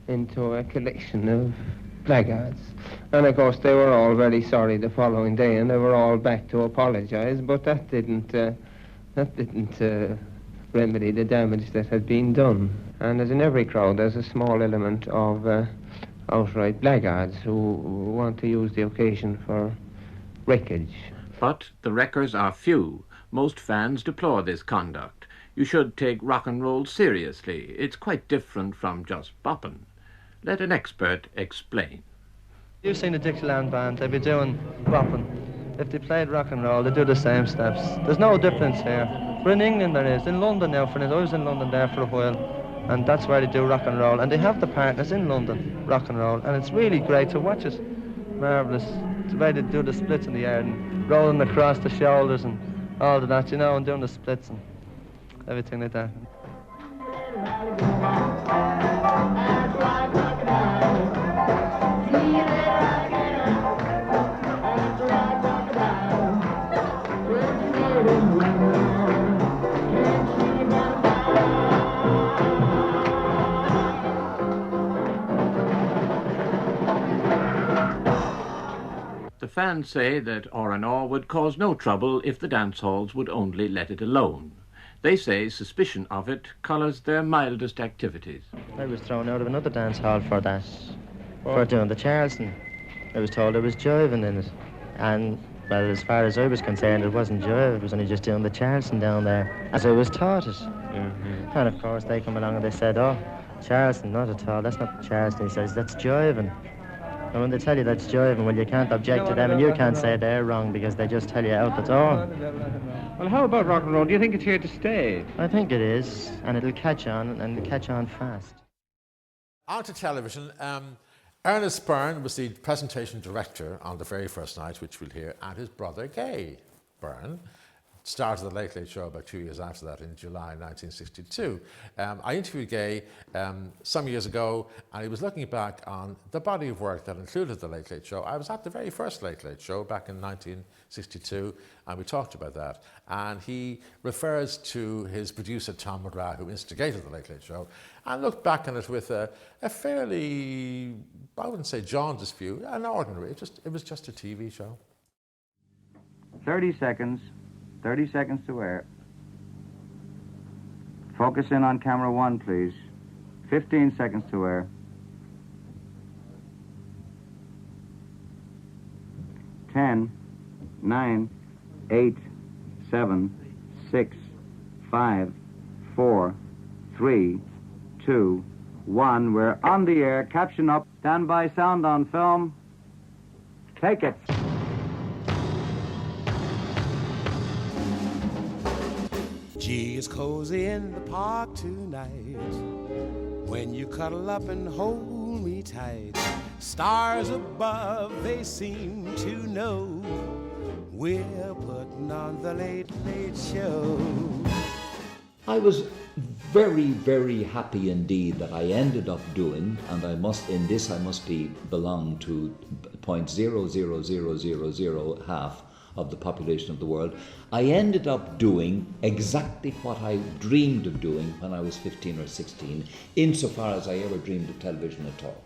into a collection of blackguards. And, of course, they were all very sorry the following day, and they were all back to apologise, but that didn't remedy the damage that had been done. And as in every crowd, there's a small element of outright blackguards who want to use the occasion for wreckage. but the wreckers are few. Most fans deplore this conduct. You should take rock and roll seriously. It's quite different from just bopping. Let an expert explain. You've seen the Dixieland band, they'd be doing bopping. If they played rock and roll, they do the same steps. There's no difference here. But in England there is. In London now, for instance, I was in London there for a while, and that's where they do rock and roll. And they have the partners in London, rock and roll, and it's really great to watch it. Marvellous. The way they do the splits in the air and rolling across the shoulders and all of that, you know, and doing the splits and everything like that. The fans say that R&R would cause no trouble if the dance halls would only let it alone. They say suspicion of it colours their mildest activities. I was thrown out of another dance hall for that, for doing the Charleston. I was told there was jiving in it. And, well, as far as I was concerned, it wasn't jive, it was only just doing the Charleston down there, as I was taught it. Mm-hmm. And, of course, they come along and they said, oh, Charleston, not at all, that's not Charleston. He says, that's jiving. And when they tell you that's jiving, well, you can't object to them, and you can't say they're wrong because they just tell you out the door. Well, how about rock and roll? Do you think it's here to stay? I think it is, and it'll catch on, and it'll catch on fast. On to television. Ernest Byrne was the presentation director on the very first night, which we'll hear, and his brother Gay Byrne started the Late Late Show about 2 years after that in July 1962. I interviewed Gay some years ago, and he was looking back on the body of work that included the Late Late Show. I was at the very first Late Late Show back in 1962, and we talked about that. And he refers to his producer, Tom McGrath, who instigated the Late Late Show, and looked back on it with a fairly, I wouldn't say jaundiced view, an ordinary. It was just a TV show. 30 seconds. 30 seconds to air. Focus in on camera 1, please. 15 seconds to air. 10, 9, 8, 7, 6, 5, 4, 3, 2, 1. We're on the air. Caption up. Stand by sound on film. Take it. Gee, it's cozy in the park tonight when you cuddle up and hold me tight. Stars above, they seem to know we're putting on the Late Late Show. I was very, very happy indeed that I ended up doing, and I must belong to 0.00000 half of the population of the world. I ended up doing exactly what I dreamed of doing when I was 15 or 16, insofar as I ever dreamed of television at all.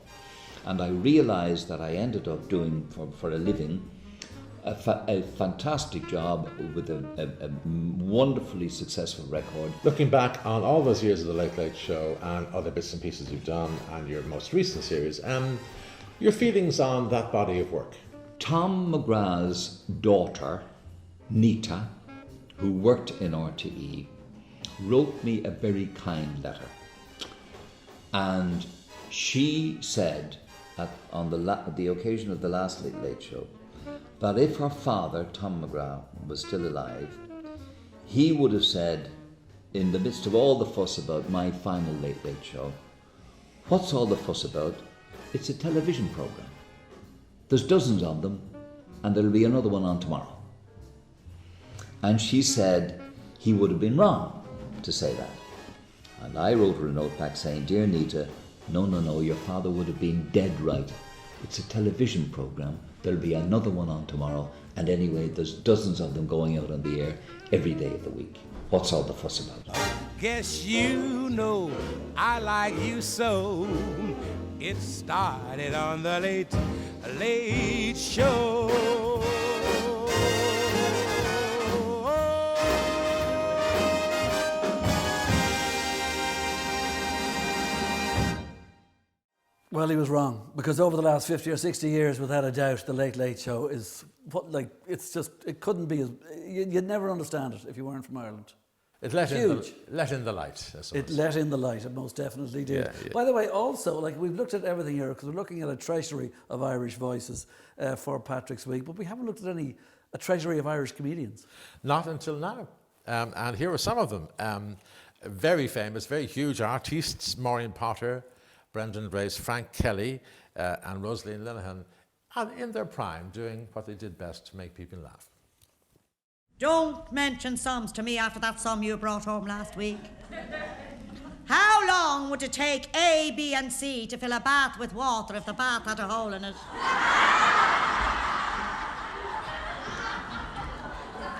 And I realized that I ended up doing, for a living, a fantastic job with a wonderfully successful record. Looking back on all those years of the Late Late Show and other bits and pieces you've done and your most recent series, Your feelings on that body of work? Tom McGrath's daughter, Nita, who worked in RTE, wrote me a very kind letter. And she said, on the occasion of the last Late Late Show, that if her father, Tom McGrath, was still alive, he would have said, in the midst of all the fuss about my final Late Late Show, what's all the fuss about? It's a television programme. There's dozens of them, and there'll be another one on tomorrow. And she said he would have been wrong to say that. And I wrote her a note back saying, Dear Nita, no, your father would have been dead right. It's a television programme. There'll be another one on tomorrow. And anyway, there's dozens of them going out on the air every day of the week. What's all the fuss about? Guess you know I like you so. It started on the Late Late Show. Well, he was wrong, because over the last 50 or 60 years, without a doubt, the Late Late Show is what, like, it's just, it couldn't be as, you'd never understand it if you weren't from Ireland. It let in the light. It let in the light, it most definitely did. Yeah. By the way, also, like, we've looked at everything here, because we're looking at a treasury of Irish voices for Patrick's Week, but we haven't looked at a treasury of Irish comedians. Not until now. And here are some of them. Very famous, very huge artists, Maureen Potter, Brendan Brace, Frank Kelly, and Rosalie Linehan, and in their prime, doing what they did best to make people laugh. Don't mention sums to me after that sum you brought home last week. How long would it take A, B, and C to fill a bath with water if the bath had a hole in it?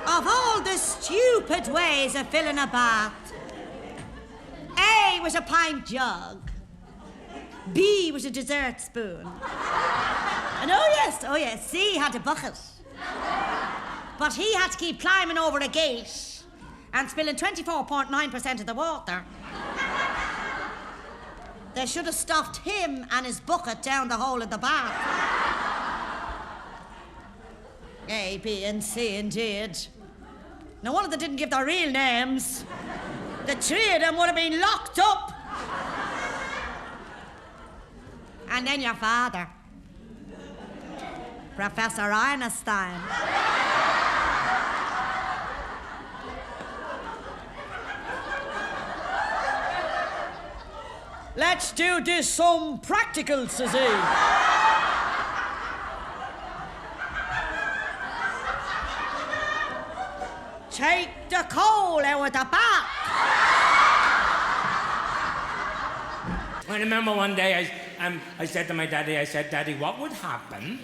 Of all the stupid ways of filling a bath, A was a pint jug. B was a dessert spoon. And oh yes, C had a bucket. But he had to keep climbing over a gate and spilling 24.9% of the water. They should have stuffed him and his bucket down the hole in the bath. A, B, and C indeed. No wonder they didn't give their real names. The three of them would have been locked up. And then your father, Professor Einstein. Let's do this some practical, says he. Take the coal out of the bath. I remember one day I said to my daddy, I said, Daddy, what would happen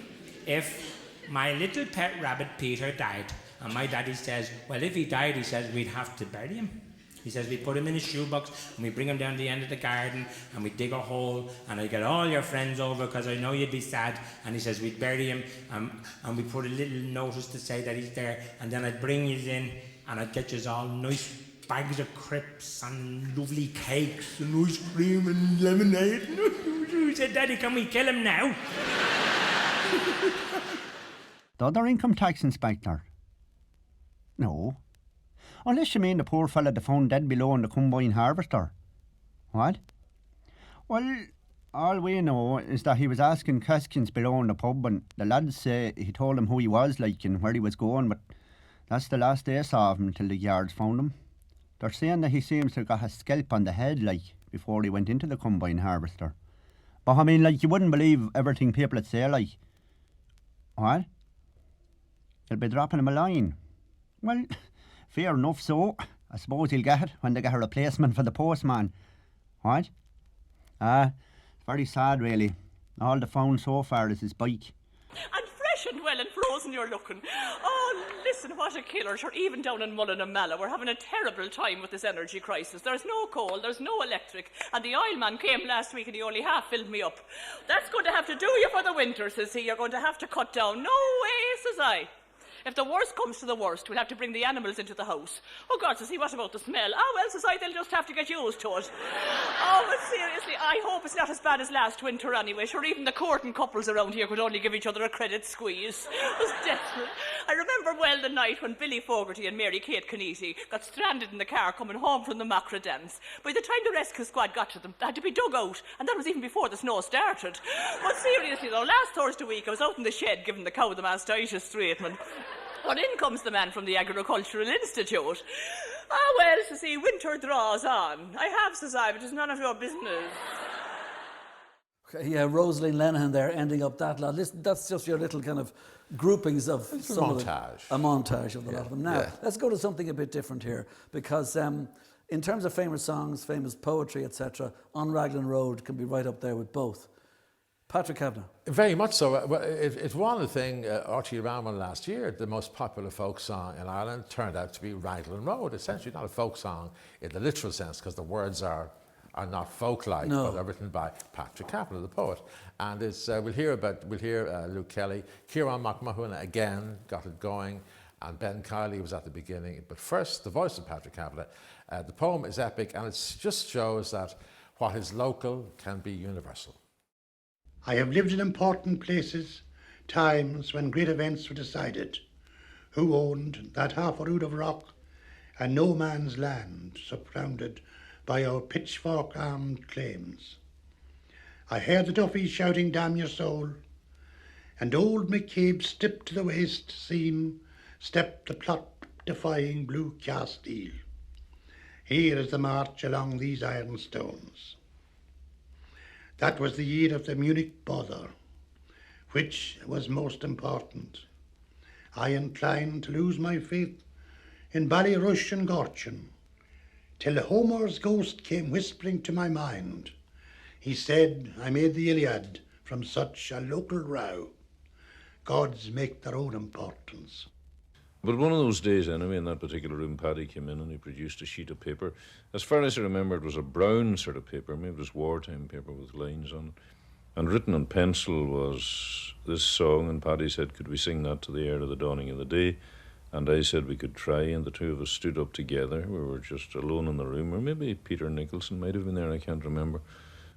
if my little pet rabbit Peter died? And my daddy says, well, if he died, he says, we'd have to bury him. He says, we put him in a shoebox and we bring him down to the end of the garden and we dig a hole and I get all your friends over because I know you'd be sad. And he says, we'd bury him and we put a little notice to say that he's there. And then I'd bring you in and I'd get you all nice bags of crisps and lovely cakes and ice cream and lemonade. He said, Daddy, can we kill him now? The other income tax inspector? No. Unless you mean the poor fella that found dead below in the combine harvester. What? Well, all we know is that he was asking questions below in the pub and the lads say he told him who he was like and where he was going, but that's the last they saw of him till the guards found him. They're saying that he seems to have got a scalp on the head, like, before he went into the combine harvester. But I mean, like, you wouldn't believe everything people would say, like. What? You'll be dropping him a line. Well, fair enough, so I suppose he'll get it when they get a replacement for the postman. What? It's very sad, really. All they found so far is his bike. And fresh and well and frozen you're looking. Oh, listen, what a killer. Sure, even down in Mullen and Mallow, we're having a terrible time with this energy crisis. There's no coal, there's no electric, and the oil man came last week and he only half filled me up. That's going to have to do you for the winter, says he. You're going to have to cut down. No way, says I. If the worst comes to the worst, we'll have to bring the animals into the house. Oh, God, says he, what about the smell? Oh, well, says I, they'll just have to get used to it. Oh, but seriously, I hope it's not as bad as last winter anyway. Sure, even the courting couples around here could only give each other a credit squeeze. It was desperate. I remember well the night when Billy Fogarty and Mary Kate Keneally got stranded in the car coming home from the Macra dance. By the time the rescue squad got to them, they had to be dug out, and that was even before the snow started. But seriously though, last Thursday week I was out in the shed giving the cow the mastitis treatment. But in comes the man from the Agricultural Institute. Ah, well, to see, winter draws on. I have, says I, but it's none of your business. Okay, yeah, Rosaline Lenihan there ending up that lot. Listen, that's just your little kind of groupings of some of a montage of the lot of them. Now, let's go to something a bit different here, because in terms of famous songs, famous poetry, etc., On Raglan Road can be right up there with both. Patrick Kavanagh. Very much so. It won the thing, Archie Rahman last year, the most popular folk song in Ireland turned out to be Raglan Road. Essentially not a folk song in the literal sense, because the words are not folk-like, but are written by Patrick Kavanagh, the poet. And it's, we'll hear Luke Kelly. Ciarán Mac Mahuna again got it going, and Ben Kiley was at the beginning. But first, the voice of Patrick Kavanagh. The poem is epic, and it just shows that what is local can be universal. I have lived in important places, times when great events were decided. Who owned that half a rood of rock and no man's land, surrounded by our pitchfork-armed claims? I heard the Duffies shouting, "Damn your soul," and old McCabe, stripped to the waist seam, stepped the plot-defying blue Castile. Here is the march along these iron stones. That was the year of the Munich bother, which was most important. I inclined to lose my faith in Ballyrush and Gorchin, till Homer's ghost came whispering to my mind. He said, I made the Iliad from such a local row. Gods make their own importance. But one of those days, anyway, in that particular room, Paddy came in and he produced a sheet of paper. As far as I remember, it was a brown sort of paper, maybe it was wartime paper with lines on it. And written in pencil was this song, and Paddy said, could we sing that to the air of the dawning of the day? And I said we could try, and the two of us stood up together. We were just alone in the room, or maybe Peter Nicholson might have been there, I can't remember.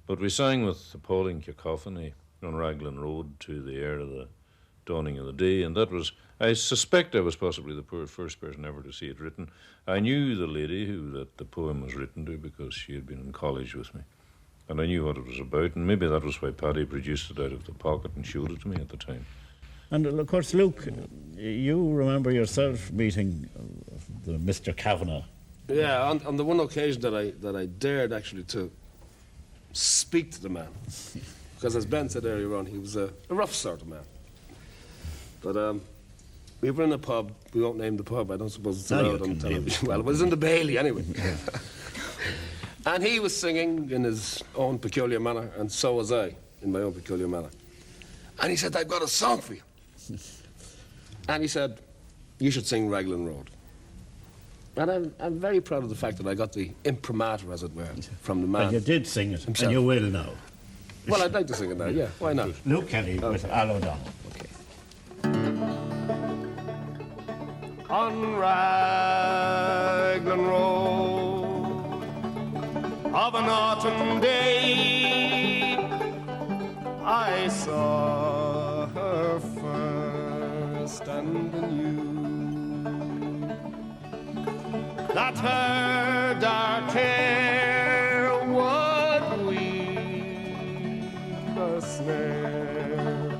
But we sang with appalling cacophony on Raglan Road to the air of the dawning of the day, and that was, I suspect I was possibly the first person ever to see it written. I knew the lady that the poem was written to because she had been in college with me, and I knew what it was about, and maybe that was why Paddy produced it out of the pocket and showed it to me at the time. And of course, Luke, you remember yourself meeting the Mr. Kavanagh. Yeah, on the one occasion that I dared actually to speak to the man, because as Ben said earlier on, he was a rough sort of man. But we were in a pub. We won't name the pub. I don't suppose it's allowed on television. Well, it was in the Bailey anyway. Yeah. And he was singing in his own peculiar manner, and so was I in my own peculiar manner. And he said, I've got a song for you. And he said, you should sing Raglan Road. And I'm very proud of the fact that I got the imprimatur, as it were, from the man. And you did sing it, himself. And you will now. Well, I'd like to sing it now, yeah. Why not? Luke Kelly with Al O'Donnell. Okay. On Raglan Road of an autumn day, I saw her first and knew that her dark hair would weave a snare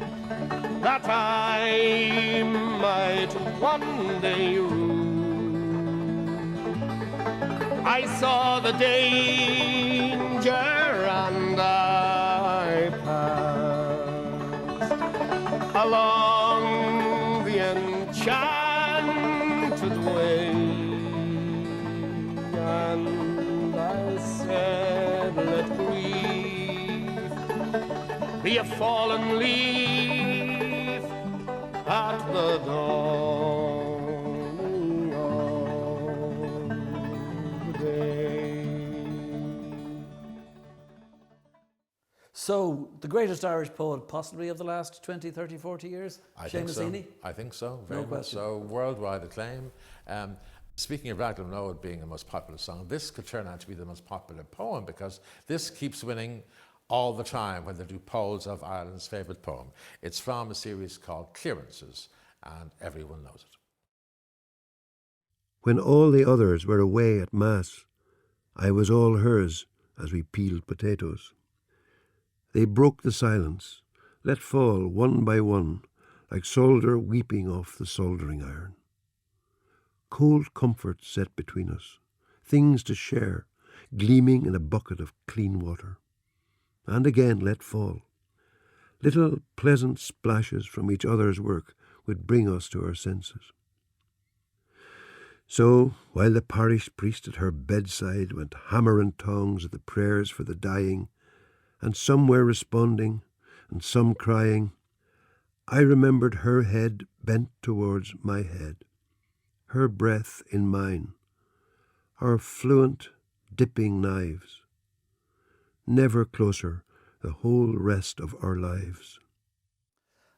that I might one day rule. I saw the danger and I passed along the enchanted way, and I said, let grief be a fallen leaf at the dawning of the day. So, the greatest Irish poet possibly of the last 20, 30, 40 years? I think Seamus so. Heaney? I think so, very No much question. so. Worldwide acclaim. Speaking of Raglan Road being the most popular song, this could turn out to be the most popular poem because this keeps winning all the time when they do polls of Ireland's favourite poem. It's from a series called Clearances, and everyone knows it. When all the others were away at Mass, I was all hers as we peeled potatoes. They broke the silence, let fall one by one, like solder weeping off the soldering iron. Cold comfort set between us, things to share, gleaming in a bucket of clean water. And again let fall. Little pleasant splashes from each other's work would bring us to our senses. So, while the parish priest at her bedside went hammer and tongs at the prayers for the dying, and some were responding, and some crying, I remembered her head bent towards my head, her breath in mine, our fluent, dipping knives. Never closer the whole rest of our lives.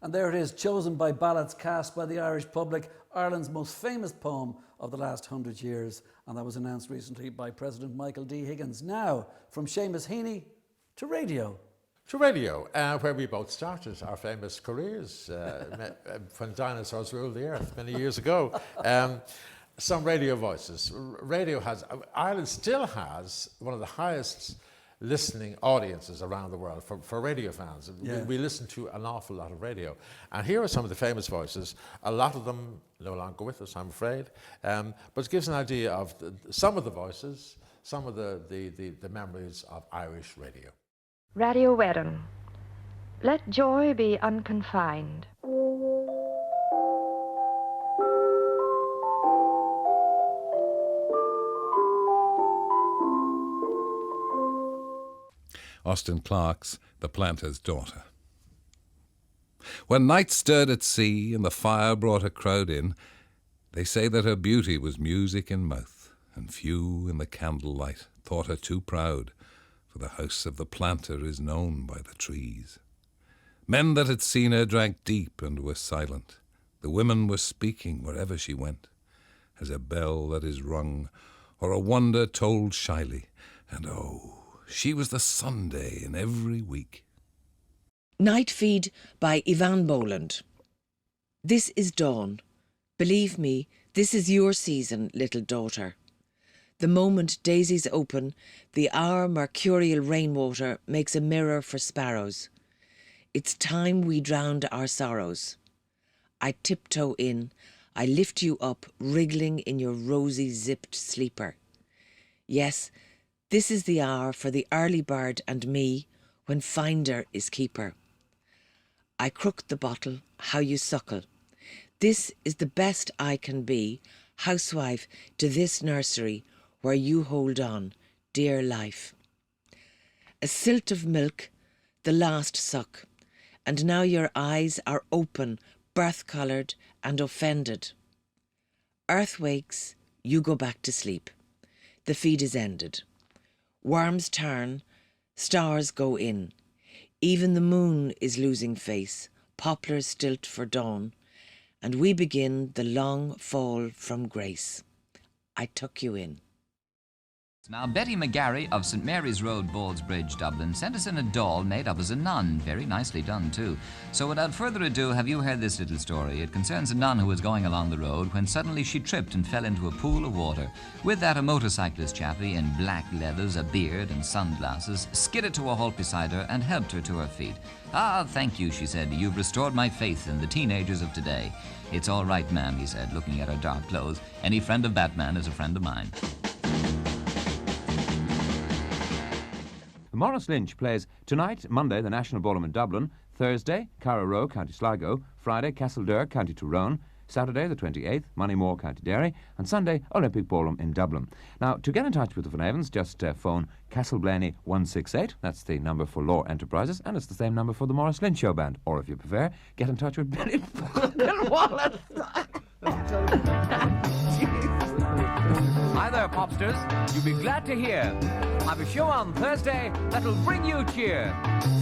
And there it is, chosen by ballots cast by the Irish public, Ireland's most famous poem of the last 100 years. And that was announced recently by President Michael D. Higgins. Now, from Seamus Heaney to radio. To radio, where we both started our famous careers when dinosaurs ruled the earth many years ago. Some radio voices. Ireland still has one of the highest listening audiences around the world for radio fans. Yeah. We listen to an awful lot of radio. And here are some of the famous voices. A lot of them no longer with us, I'm afraid. But it gives an idea of some of the voices, some of the memories of Irish radio. Radio Wedding. Let joy be unconfined. Austin Clarke's The Planter's Daughter. When night stirred at sea and the fire brought a crowd in, they say that her beauty was music in mouth, and few in the candlelight thought her too proud, for the house of the planter is known by the trees. Men that had seen her drank deep and were silent. The women were speaking wherever she went, as a bell that is rung, or a wonder told shyly, and oh, she was the Sunday in every week. Night Feed by Ivan Boland. This is dawn. Believe me, this is your season, little daughter. The moment daisies open, the hour mercurial rainwater makes a mirror for sparrows. It's time we drowned our sorrows. I tiptoe in, I lift you up, wriggling in your rosy zipped sleeper. Yes, this is the hour for the early bird and me, when finder is keeper. I crook the bottle, how you suckle. This is the best I can be, housewife to this nursery, where you hold on, dear life. A silt of milk, the last suck, and now your eyes are open, birth-coloured and offended. Earth wakes, you go back to sleep. The feed is ended. Worms turn, stars go in. Even the moon is losing face, poplars stilt for dawn, and we begin the long fall from grace. I tuck you in. Now, Betty McGarry of St Mary's Road, Ballsbridge, Dublin, sent us in a doll made up as a nun. Very nicely done, too. So without further ado, have you heard this little story? It concerns a nun who was going along the road when suddenly she tripped and fell into a pool of water. With that, a motorcyclist chappie in black leathers, a beard and sunglasses skidded to a halt beside her and helped her to her feet. "Ah, thank you," she said. "You've restored my faith in the teenagers of today." "It's all right, ma'am," he said, looking at her dark clothes. "Any friend of Batman is a friend of mine." Maurice Lynch plays tonight, Monday, the National Ballroom in Dublin, Thursday, Carrow, County Sligo, Friday, Castledure, County Tyrone, Saturday, the 28th, Moneymore, County Derry, and Sunday, Olympic Ballroom in Dublin. Now, to get in touch with the Van Avens, just phone Castleblaney 168. That's the number for Law Enterprises, and it's the same number for the Maurice Lynch Show Band. Or, if you prefer, get in touch with Billy Wallace. Hi there, popsters. You'll be glad to hear I've a show on Thursday that'll bring you cheer.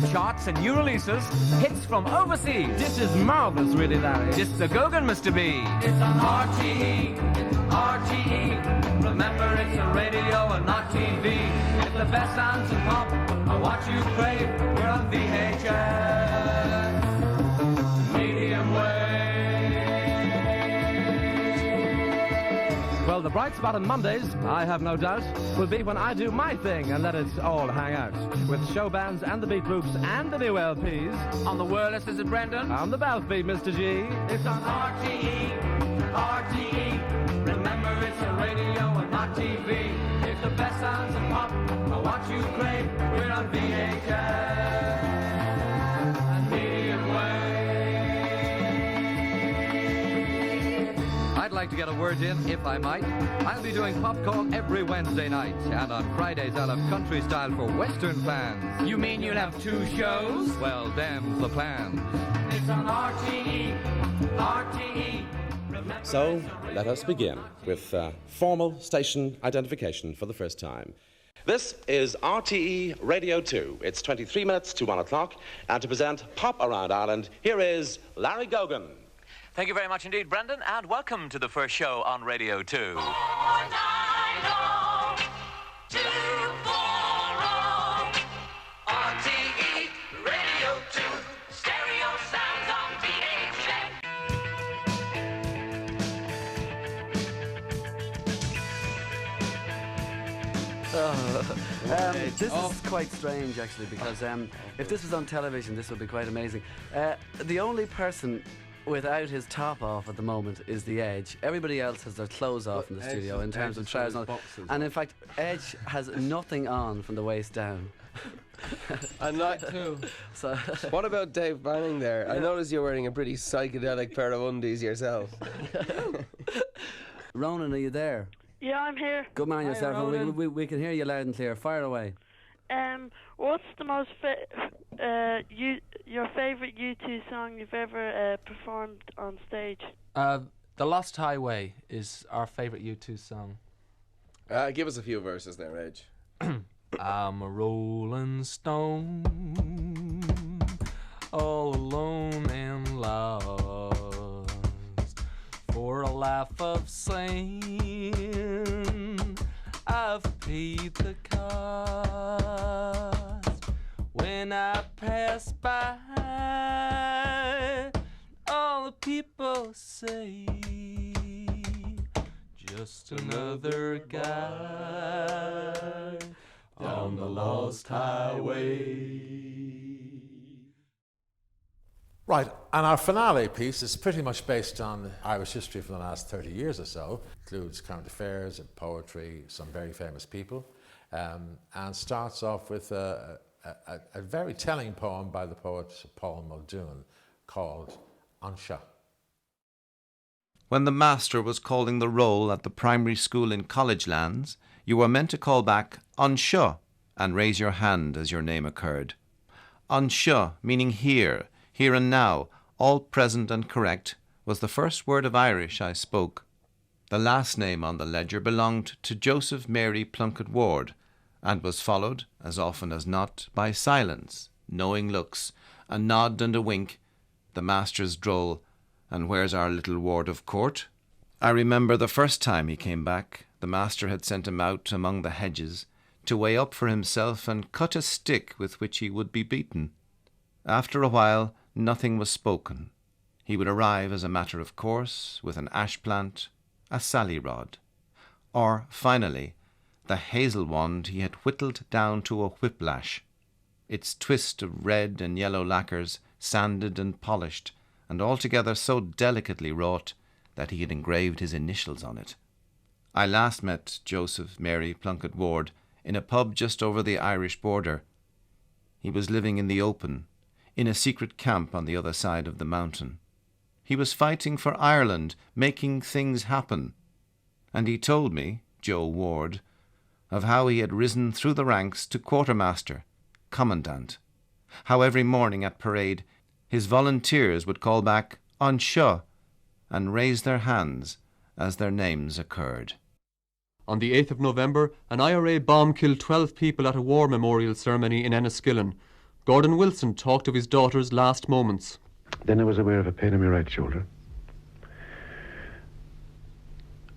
Charts and new releases, hits from overseas. This is marvelous, really, Larry. This is the Gogan, Mr. B. It's on RTE, RTE. Remember, it's a radio and not TV. If the best sounds and pop are what you crave, we're on VHS. Medium wave. Well, the bright spot on Mondays, I have no doubt, will be when I do my thing and let it all hang out. With show bands and the beat groups and the new LPs. On the wireless, is it Brendan? On the Balfe, Mr. G. It's on RTE, RTE. Remember, it's a radio and not TV. If the best sounds and pop are what you crave, we're on VHS and medium wave. I'd like to get a word in, if I might. I'll be doing Pop Call every Wednesday night, and on Fridays I'll have country style for Western fans. You mean you'll have 2 shows? Well, them's the plan. It's on RTE, RTE. So, let us begin with formal station identification for the first time. This is RTE Radio 2. It's 23 minutes to 1 o'clock, and to present Pop Around Ireland, here is Larry Gogan. Thank you very much indeed, Brendan, and welcome to the first show on Radio 2. RTE Radio 2, stereo sounds on This is quite strange, actually, because if this was on television, this would be quite amazing. The only person without his top off at the moment is the Edge. Everybody else has their clothes off in the studio in terms of trousers and all. And in fact, Edge has nothing on from the waist down. And not too. So what about Dave Banning there? I noticed you're wearing a pretty psychedelic pair of undies yourself. Ronan, are you there? Yeah, I'm here. Good man Hi, yourself. Ronan. We can hear you loud and clear. Fire away. What's the most your favourite U2 song you've ever performed on stage? The Lost Highway is our favourite U2 song. Give us a few verses there, Edge. I'm a rolling stone, all alone and lost, for a life of sin I've paid the cost. When I pass by, all the people say, just another guy down the lost highway. Right, and our finale piece is pretty much based on Irish history for the last 30 years or so. Includes current affairs and poetry, some very famous people, and starts off with a very telling poem by the poet Paul Muldoon called Anseo. When the master was calling the roll at the primary school in College Lands, you were meant to call back Anseo and raise your hand as your name occurred. Anseo, meaning here and now, all present and correct, was the first word of Irish I spoke. The last name on the ledger belonged to Joseph Mary Plunkett Ward, and was followed, as often as not, by silence, knowing looks, a nod and a wink, the master's droll, and where's our little ward of court? I remember the first time he came back, the master had sent him out among the hedges to weigh up for himself and cut a stick with which he would be beaten. After a while, nothing was spoken. He would arrive as a matter of course with an ash plant, a sally rod, or, finally, the hazel wand he had whittled down to a whiplash, its twist of red and yellow lacquers sanded and polished, and altogether so delicately wrought that he had engraved his initials on it. I last met Joseph Mary Plunkett Ward in a pub just over the Irish border. He was living in the open, in a secret camp on the other side of the mountain. He was fighting for Ireland, making things happen. And he told me, Joe Ward, of how he had risen through the ranks to quartermaster, commandant, how every morning at parade his volunteers would call back Anseo and raise their hands as their names occurred. On the 8th of November, an IRA bomb killed 12 people at a war memorial ceremony in Enniskillen. Gordon Wilson talked of his daughter's last moments. Then I was aware of a pain in my right shoulder.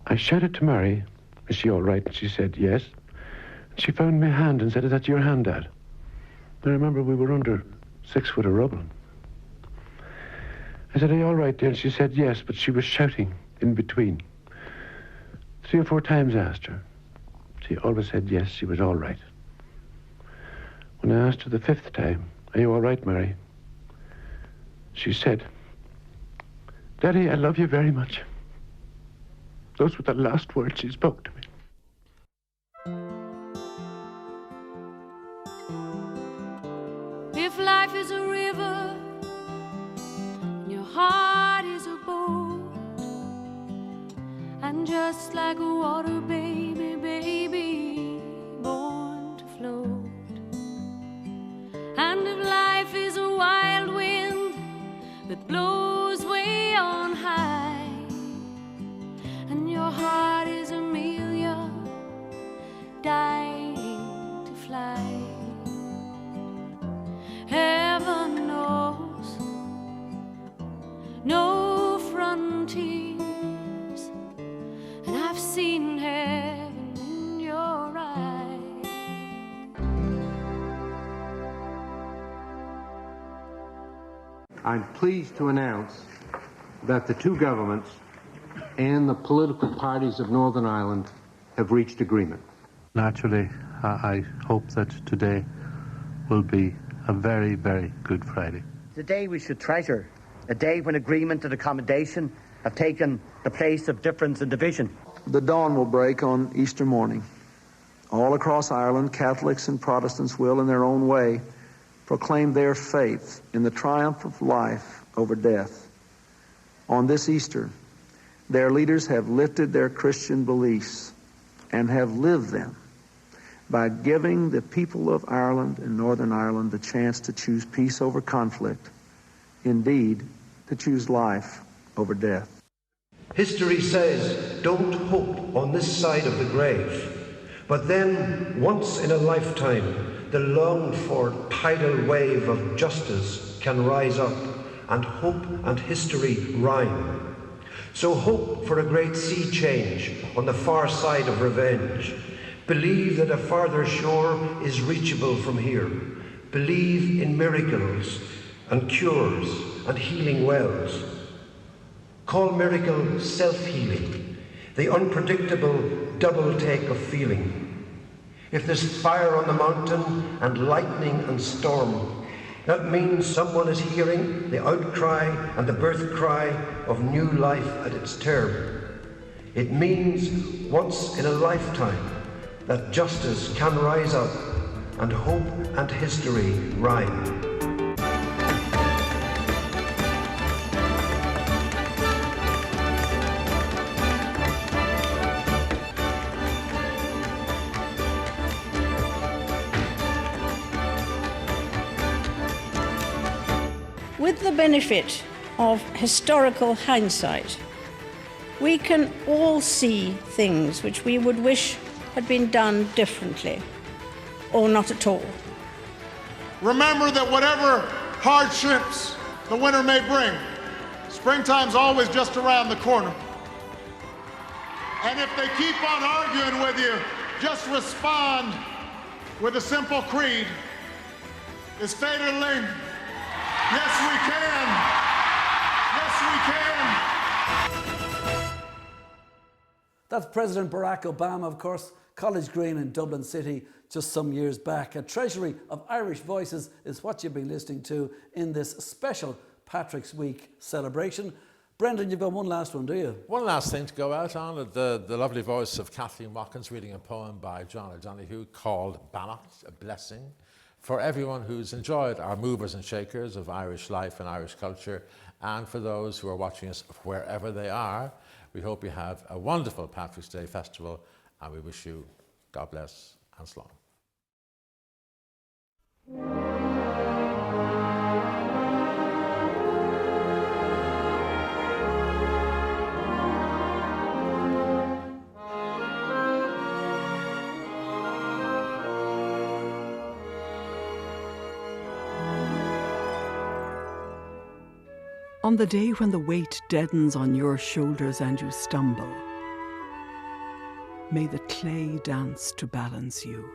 I shouted to Mary, "Is she all right?" And she said, "Yes." And she found my hand and said, "Is that your hand, Dad?" I remember we were under 6 foot of rubble. I said, "Are you all right, dear?" And she said, "Yes," but she was shouting in between. 3 or 4 times I asked her. She always said yes, she was all right. When I asked her the 5th time, "Are you all right, Mary?" she said, "Daddy, I love you very much." Those were the last words she spoke to me. If life is a river and your heart is a boat, and just like a water baby, baby, born to float. And if life is a wild wind that blows way on high, and your heart is Amelia, dying to fly, heaven knows no frontiers, and I've seen heaven in your eyes. I'm pleased to announce that the two governments and the political parties of Northern Ireland have reached agreement. Naturally, I hope that today will be a very, very good Friday. It's a day we should treasure, a day when agreement and accommodation have taken the place of difference and division. The dawn will break on Easter morning. All across Ireland, Catholics and Protestants will, in their own way, proclaim their faith in the triumph of life over death. On this Easter, their leaders have lifted their Christian beliefs and have lived them by giving the people of Ireland and Northern Ireland the chance to choose peace over conflict, indeed, to choose life over death. History says, don't hope on this side of the grave. But then, once in a lifetime, the longed-for tidal wave of justice can rise up, and hope and history rhyme. So hope for a great sea change on the far side of revenge. Believe that a farther shore is reachable from here. Believe in miracles and cures and healing wells. Call miracle self-healing, the unpredictable double take of feeling. If there's fire on the mountain and lightning and storm, that means someone is hearing the outcry and the birth cry of new life at its term. It means once in a lifetime that justice can rise up and hope and history rhyme. With the benefit of historical hindsight, we can all see things which we would wish had been done differently, or not at all. Remember that whatever hardships the winter may bring, springtime's always just around the corner. And if they keep on arguing with you, just respond with a simple creed. It's fatally. Yes, we can. Yes, we can. That's President Barack Obama, of course, College Green in Dublin City just some years back. A treasury of Irish voices is what you've been listening to in this special Patrick's Week celebration. Brendan, you've got one last one, do you? One last thing to go out on, the lovely voice of Kathleen Watkins reading a poem by John O'Donoghue called Bannock, a blessing. For everyone who's enjoyed our movers and shakers of Irish life and Irish culture, and for those who are watching us wherever they are, we hope you have a wonderful Patrick's Day festival, and we wish you God bless and slán. On the day when the weight deadens on your shoulders and you stumble, may the clay dance to balance you.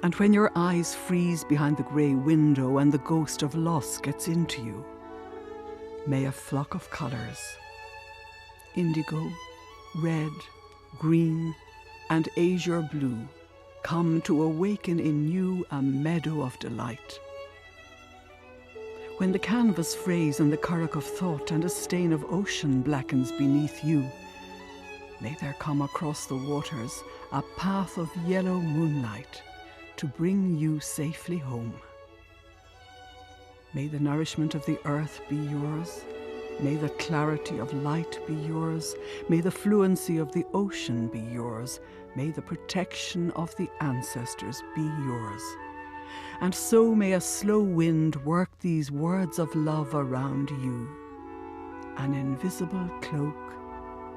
And when your eyes freeze behind the grey window and the ghost of loss gets into you, may a flock of colours, indigo, red, green, and azure blue, come to awaken in you a meadow of delight. When the canvas frays and the currach of thought and a stain of ocean blackens beneath you, may there come across the waters a path of yellow moonlight to bring you safely home. May the nourishment of the earth be yours. May the clarity of light be yours. May the fluency of the ocean be yours. May the protection of the ancestors be yours. And so may a slow wind work these words of love around you, an invisible cloak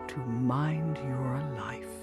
to mind your life.